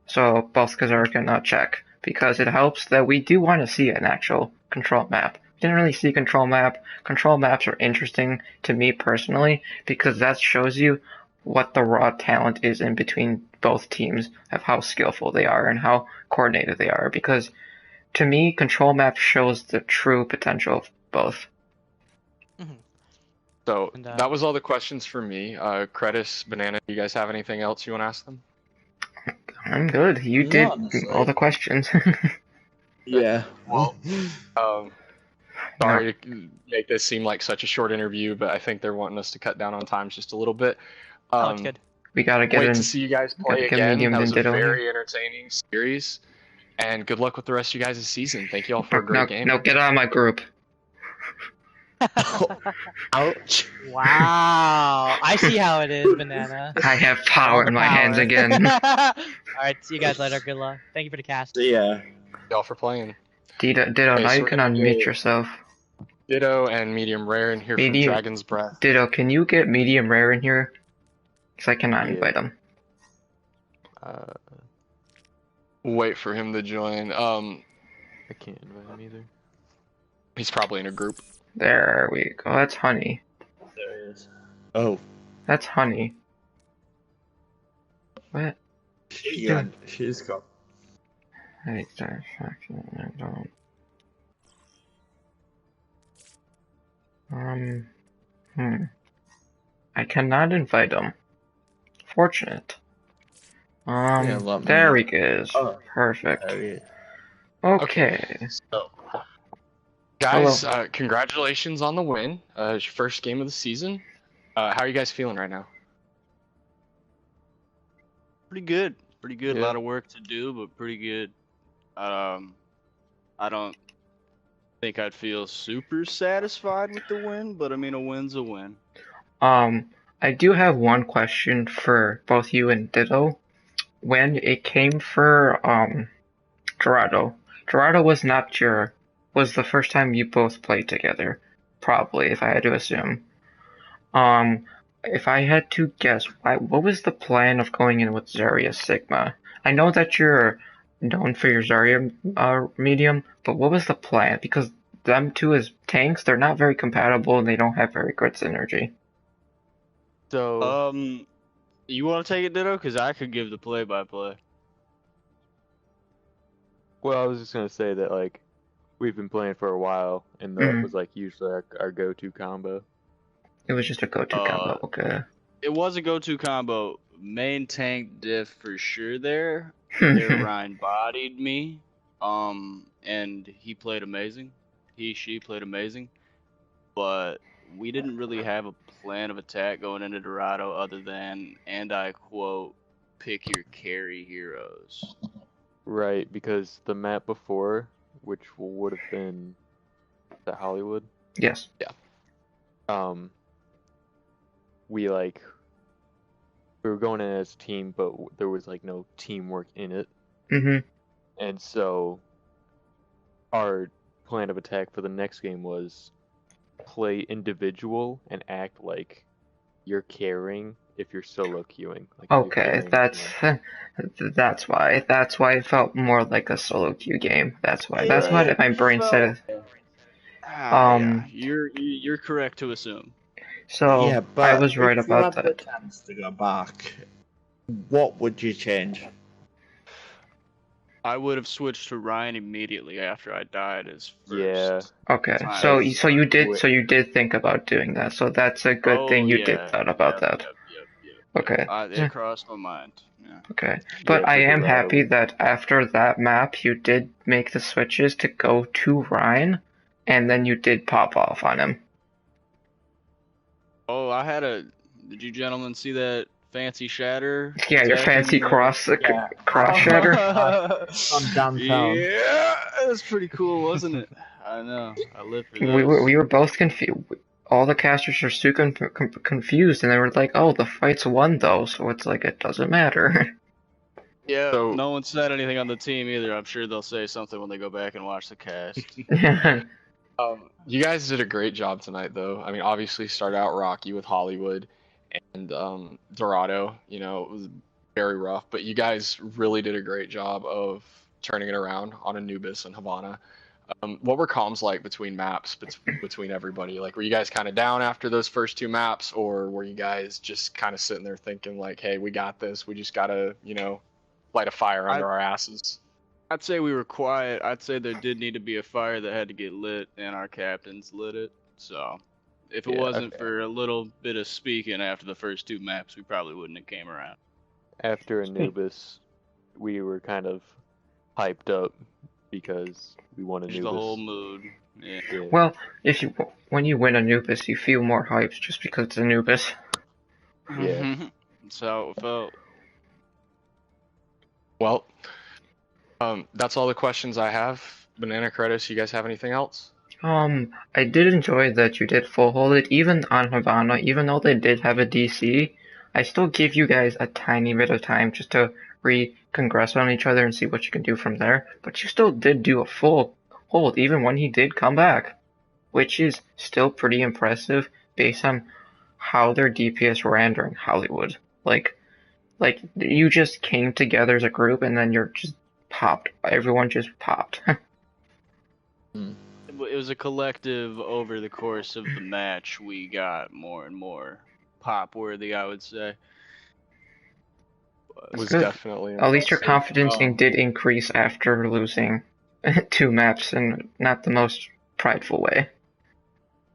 Speaker 3: so both Kazar can check, because it helps that we do want to see an actual control map. We didn't really see control map. Control maps are interesting to me personally because that shows you what the raw talent is in between both teams, of how skillful they are and how coordinated they are, because to me, control map shows the true potential of both.
Speaker 2: So
Speaker 6: And,
Speaker 2: that was all the questions for me. Credis, Banana, you guys have anything else you want to ask them?
Speaker 3: I'm good. You
Speaker 1: No,
Speaker 3: did
Speaker 1: honestly.
Speaker 3: all the questions.
Speaker 1: Yeah.
Speaker 2: Well,
Speaker 3: No.
Speaker 2: sorry to make this seem like such a short interview, but I think they're wanting us to cut down on times just a little bit.
Speaker 6: oh, it's good.
Speaker 3: We gotta get
Speaker 2: Wait
Speaker 3: in.
Speaker 2: to see you guys play
Speaker 3: Get
Speaker 2: again.
Speaker 3: Medium
Speaker 2: That was a
Speaker 3: Ditto
Speaker 2: very
Speaker 3: here.
Speaker 2: entertaining series. And good luck with the rest of you guys' season. Thank you all for a great game.
Speaker 3: No, get out of my group.
Speaker 1: Ouch.
Speaker 6: Wow, I see how it is, Banana.
Speaker 3: I have
Speaker 6: All
Speaker 3: power
Speaker 6: the
Speaker 3: in my hands
Speaker 6: power.
Speaker 3: again.
Speaker 6: Alright, see you guys later. Good luck. Thank you for the cast.
Speaker 1: Yeah.
Speaker 2: Thank you all for playing.
Speaker 3: Ditto,
Speaker 2: Okay,
Speaker 3: now
Speaker 2: so
Speaker 3: you
Speaker 2: we're
Speaker 3: can
Speaker 2: gonna
Speaker 3: unmute
Speaker 2: get
Speaker 3: yourself.
Speaker 2: Ditto and Medium Rare in here from
Speaker 3: Medium-
Speaker 2: Dragon's Breath.
Speaker 3: Ditto, can you get medium rare in here? Because I cannot invite him.
Speaker 2: Wait for him to join.
Speaker 7: I can't invite him either.
Speaker 2: He's probably in a group.
Speaker 3: There we go. That's Honey.
Speaker 1: There he is. Oh.
Speaker 3: That's Honey. What?
Speaker 1: She's got.
Speaker 3: I cannot invite him. Fortunate. There he is.
Speaker 1: Oh.
Speaker 3: Perfect.
Speaker 1: There he is.
Speaker 3: Okay.
Speaker 2: So, guys, congratulations on the win. It's your first game of the season. How are you guys feeling right now?
Speaker 8: Pretty good. Pretty good.
Speaker 7: Yeah.
Speaker 8: A lot of work to do, but pretty good. I don't think I'd feel super satisfied with the win, but I mean, a win's a win.
Speaker 3: I do have one question for both you and Ditto. When it came for Dorado was the first time you both played together, probably, if I had to assume. If I had to guess, what was the plan of going in with Zarya Sigma? I know that you're known for your Zarya medium, but what was the plan? Because them two as tanks, they're not very compatible and they don't have very good synergy.
Speaker 7: So
Speaker 8: You want to take it, Ditto? Because I could give the play-by-play.
Speaker 7: well, I was just gonna say that like we've been playing for a while, and that was like usually our go-to combo.
Speaker 3: It was just a go-to combo. Okay.
Speaker 8: It was a go-to combo. Main tank diff for sure there. Ryan bodied me. And he played amazing. She played amazing. But we didn't really have a plan of attack going into Dorado other than, and I quote, pick your carry heroes.
Speaker 7: Right, because the map before, which would have been the Hollywood.
Speaker 3: Yes.
Speaker 7: Yeah. We were going in as a team, but there was like no teamwork in it.
Speaker 3: Mm-hmm.
Speaker 7: And so our plan of attack for the next game was play individual and act like you're carrying if you're solo queuing. Like, if you're
Speaker 3: Okay,
Speaker 7: carrying
Speaker 3: that's why. That's why it felt more like a solo queue game. That's why. That's
Speaker 8: Yeah,
Speaker 3: what my brain said.
Speaker 8: yeah, you're correct to assume.
Speaker 3: So
Speaker 1: Yeah,
Speaker 3: I
Speaker 1: but
Speaker 3: was right
Speaker 1: if you
Speaker 3: about
Speaker 1: had the
Speaker 3: that.
Speaker 1: chance to go back, what would you change?
Speaker 8: I would have switched to Ryan immediately after I died as first.
Speaker 7: Yeah.
Speaker 3: Okay,
Speaker 8: time.
Speaker 3: so
Speaker 7: As-
Speaker 3: you did think about doing that. So that's a good thing you did thought about that.
Speaker 8: Yep.
Speaker 3: Okay.
Speaker 8: It crossed my mind. Yeah.
Speaker 3: Okay, but I am happy that after that map you did make the switches to go to Ryan, and then you did pop off on him.
Speaker 8: Oh, Did you gentlemen see that fancy shatter?
Speaker 3: Yeah, your fancy cross shatter.
Speaker 1: On downtown.
Speaker 8: Yeah, it was pretty cool, wasn't it? I know. I live for this.
Speaker 3: We were both confused. All the casters are super confused, and they were like, "Oh, the fight's won though," so it's like it doesn't matter.
Speaker 8: Yeah,
Speaker 2: So-
Speaker 8: no one said anything on the team either. I'm sure they'll say something when they go back and watch the cast.
Speaker 2: You guys did a great job tonight, though. I mean, obviously, started out rocky with Hollywood and Dorado. You know, it was very rough, but you guys really did a great job of turning it around on Anubis and Havana. What were comms like between maps, between everybody? Like, were you guys kind of down after those first two maps, or were you guys just kind of sitting there thinking, like, hey, we got this. We just got to, light a fire under our asses?
Speaker 8: I'd say we were quiet. I'd say there did need to be a fire that had to get lit, and our captains lit it. So, if it wasn't for a little bit of speaking after the first two maps, we probably wouldn't have came around.
Speaker 7: After Anubis, we were kind of hyped up because we won Anubis.
Speaker 8: Just the whole mood. Yeah.
Speaker 3: Well, when you win Anubis, you feel more hyped just because it's Anubis.
Speaker 7: Yeah.
Speaker 8: That's how it felt.
Speaker 2: Well, that's all the questions I have. Banana Credits, you guys have anything else?
Speaker 3: I did enjoy that you did full hold it, even on Havana, even though they did have a DC. I still give you guys a tiny bit of time just to congress on each other and see what you can do from there. But you still did do a full hold, even when he did come back, which is still pretty impressive based on how their DPS ran during Hollywood. Like you just came together as a group and then you're just popped. Everyone just popped.
Speaker 8: It was a collective over the course of the match. We got more and more pop worthy, I would say.
Speaker 2: Was
Speaker 3: good.
Speaker 2: definitely
Speaker 3: At least your
Speaker 2: impressive.
Speaker 3: confidence did increase after losing 2 maps in not the most prideful way.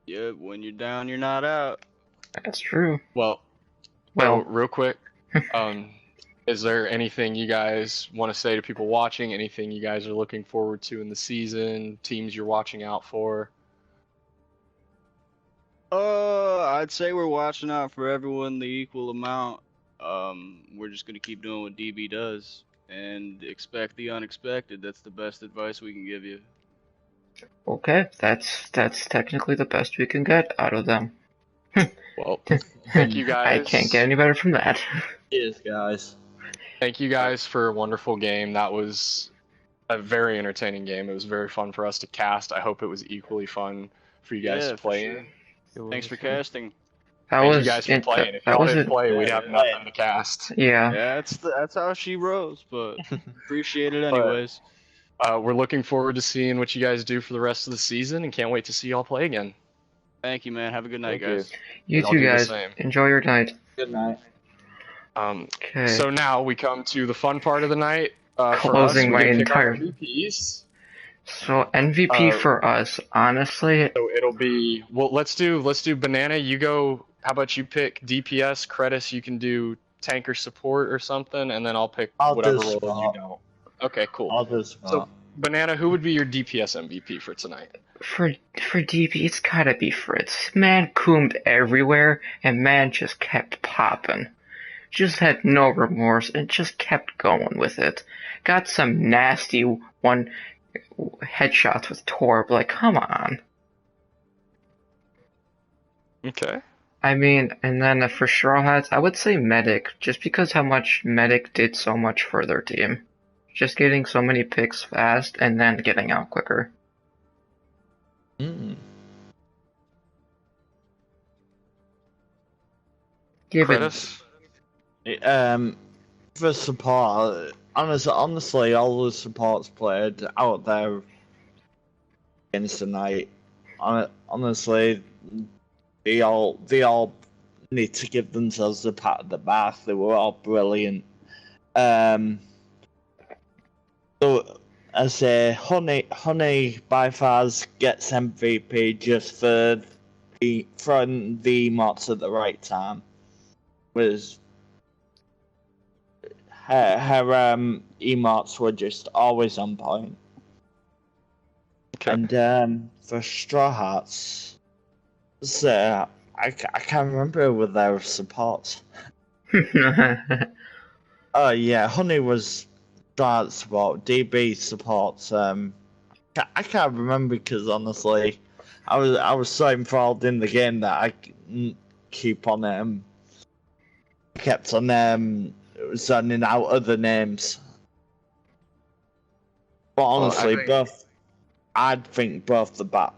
Speaker 8: Yeah, when you're down, you're not out.
Speaker 3: That's true.
Speaker 2: Well, real quick, is there anything you guys want to say to people watching? Anything you guys are looking forward to in the season? Teams you're watching out for?
Speaker 8: I'd say we're watching out for everyone the equal amount. We're just gonna keep doing what DB does and expect the unexpected. That's the best advice we can give you.
Speaker 3: Okay, that's technically the best we can get out of them.
Speaker 2: Well, thank you guys.
Speaker 3: I can't get any better from that.
Speaker 1: Cheers, guys.
Speaker 2: Thank you guys for a wonderful game. That was a very entertaining game. It was very fun for us to cast. I hope it was equally fun for you guys to play.
Speaker 8: Sure. Thanks for casting.
Speaker 2: Thank you guys for playing. If y'all didn't play, we'd have nothing to cast.
Speaker 3: Yeah.
Speaker 8: That's how she rose, but appreciate it anyways.
Speaker 2: We're looking forward to seeing what you guys do for the rest of the season and can't wait to see y'all play again.
Speaker 8: Thank you, man. Have a good night, guys.
Speaker 3: You too, guys. Enjoy your night.
Speaker 1: Good night.
Speaker 3: Okay.
Speaker 2: So now we come to the fun part of the night.
Speaker 3: Closing my entire
Speaker 2: MVPs.
Speaker 3: So MVP for us, honestly.
Speaker 2: So it'll be let's do Banana. You go. How about you pick DPS? Credits, you can do tanker support or something, and then I'll pick whatever role you don't. Okay, cool. So Banana, who would be your DPS MVP for tonight?
Speaker 3: For DP, it's gotta be Fritz. Man coomed everywhere, and man just kept popping. Just had no remorse and just kept going with it. Got some nasty one headshots with Torb. Like, come on.
Speaker 2: Okay.
Speaker 3: I mean, and then for Straw Hats, I would say Medic, just because how much Medic did so much for their team. Just getting so many picks fast and then getting out quicker. Give
Speaker 2: Credits?
Speaker 1: For support, honestly, all the supports played out there against tonight, honestly, they all need to give themselves a pat on the back. They were all brilliant. So I say, Honey by far gets MVP just for throwing the emotes at the right time. Was her emotes were just always on point.
Speaker 2: Okay.
Speaker 1: And for Straw Hats, so I can't remember with their supports. Oh yeah, Honey was Straw Hat support, DB supports. I can't remember because honestly, I was so enthralled in the game that I keep on kept on sending out other names. But honestly, I'd think both the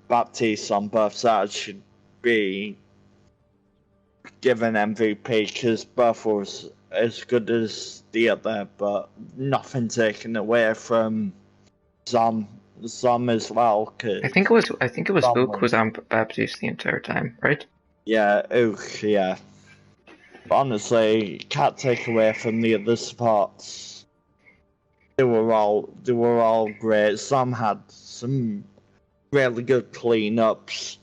Speaker 1: Baptistes on both sides should be given MVP because both was as good as the other, but nothing taken away from Zom as well. Cause
Speaker 3: I think it was Ook was on Baptiste the entire time, right?
Speaker 1: Yeah, Ook, yeah. But honestly, can't take away from the other supports. They were all great. Some had some really good cleanups.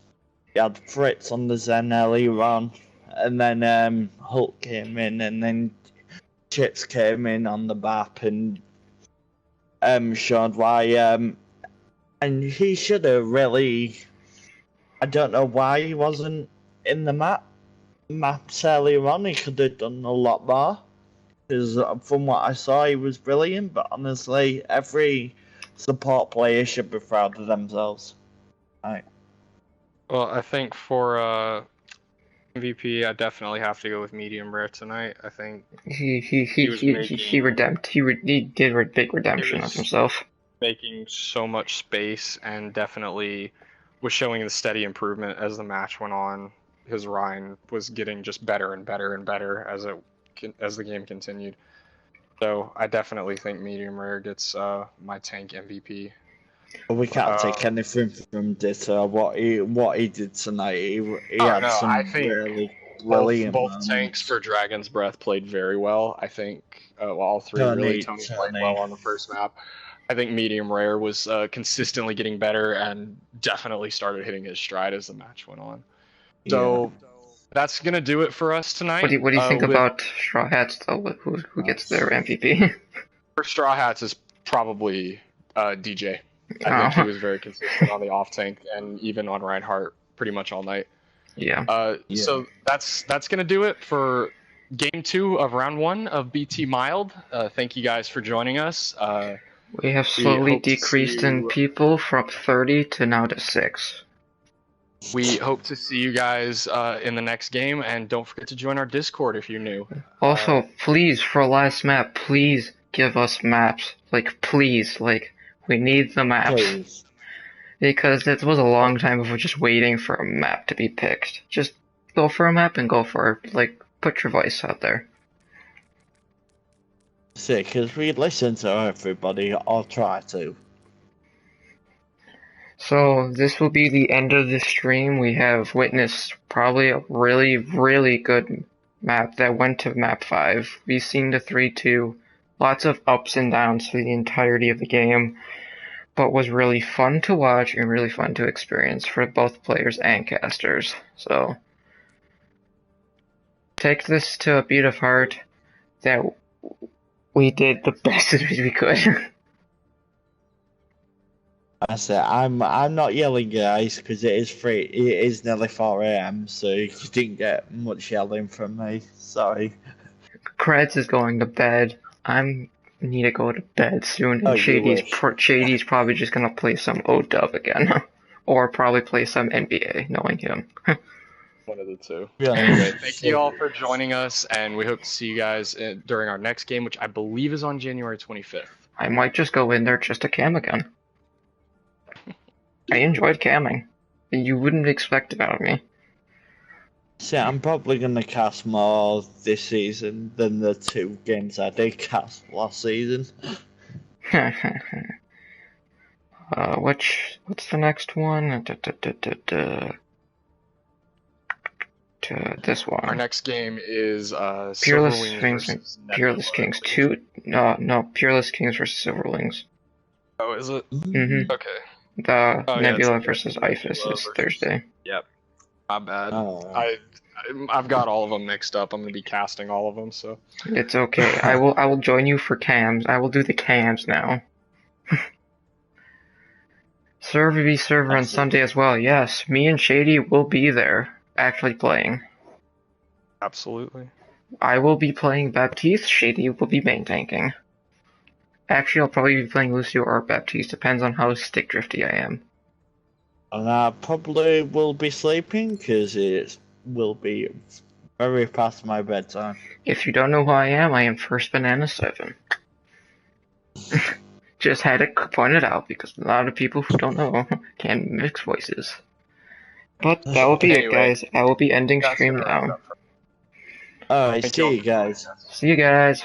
Speaker 1: You had Fritz on the Zen earlier on, and then Hulk came in, and then Chips came in on the map and showed why. And he should have really. I don't know why he wasn't in the maps earlier on. He could have done a lot more. Because from what I saw, he was brilliant. But honestly, every support player should be proud of themselves. Right.
Speaker 2: Well, I think for MVP, I definitely have to go with Medium Rare tonight. I think
Speaker 3: he did a big redemption of himself.
Speaker 2: Making so much space and definitely was showing the steady improvement as the match went on. His Rhine was getting just better and better and better as the game continued. So I definitely think Medium Rare gets my tank MVP.
Speaker 1: But we can't take anything from Ditto. What he did tonight, he had some really brilliant
Speaker 2: both tanks for Dragon's Breath played very well. I think all three Tony played well on the first map. I think Medium Rare was consistently getting better and definitely started hitting his stride as the match went on. So that's gonna do it for us tonight.
Speaker 3: What do you think about Straw Hats though? Who gets their MVP?
Speaker 2: For Straw Hats is probably DJ. I think he was very consistent on the off tank and even on Reinhardt pretty much all night.
Speaker 3: Yeah.
Speaker 2: So that's gonna do it for game 2 of round 1 of BT Mild. Thank you guys for joining us.
Speaker 3: We have slowly decreased in people from 30 to now to 6.
Speaker 2: We hope to see you guys in the next game, and don't forget to join our Discord if you're new.
Speaker 3: Also, please, for last map, please give us maps. Please, we need the maps.
Speaker 1: Please.
Speaker 3: Because it was a long time of just waiting for a map to be picked. Just go for a map and go for put your voice out there.
Speaker 1: See, because we listen to everybody, I'll try to.
Speaker 3: So, this will be the end of the stream. We have witnessed probably a really, really good map that went to map 5. We've seen the 3-2. Lots of ups and downs for the entirety of the game. But was really fun to watch and really fun to experience for both players and casters. So, take this to a beat of heart that we did the best as we could.
Speaker 1: I said I'm not yelling, guys, because it is nearly 4 AM, so you didn't get much yelling from me. Sorry.
Speaker 3: Kreds is going to bed. I need to go to bed soon, and Shady's probably just gonna play some OW again, or probably play some NBA, knowing him.
Speaker 2: One of the two.
Speaker 1: Yeah.
Speaker 2: Anyway, thank you all for joining us, and we hope to see you guys during our next game, which I believe is on January 25th.
Speaker 3: I might just go in there just to cam again. I enjoyed camming. You wouldn't expect it out of me.
Speaker 1: See, I'm probably gonna cast more this season than the 2 games I did cast last season.
Speaker 3: What's the next one? This one.
Speaker 2: Our next game is
Speaker 3: Peerless
Speaker 2: Silverwings
Speaker 3: Wings and
Speaker 2: versus
Speaker 3: Peerless
Speaker 2: Nebula, I
Speaker 3: Kings
Speaker 2: believe.
Speaker 3: 2. No, Peerless Kings versus Silverwings.
Speaker 2: Oh, is it?
Speaker 3: Mm-hmm.
Speaker 2: Okay.
Speaker 3: The
Speaker 2: Oh, yeah,
Speaker 3: Nebula
Speaker 2: it's
Speaker 3: versus
Speaker 2: Nebula
Speaker 3: Ifis is
Speaker 2: versus-
Speaker 3: Thursday.
Speaker 2: Yep. My bad.
Speaker 1: Oh.
Speaker 2: I've got all of them mixed up. I'm gonna be casting all of them, so.
Speaker 3: It's okay. I will join you for cams. I will do the cams now. Server v server on Sunday as well. Yes, me and Shady will be there, actually playing.
Speaker 2: Absolutely.
Speaker 3: I will be playing Baptiste. Shady will be main tanking. Actually, I'll probably be playing Lucio or Baptiste. Depends on how stick drifty I am.
Speaker 1: And I probably will be sleeping because it will be very past my bedtime.
Speaker 3: If you don't know who I am First Banana 7. Just had to point it out because a lot of people who don't know can mix voices. But that will be it, guys. I will be ending stream now.
Speaker 1: Alright, see you guys.
Speaker 3: See you guys.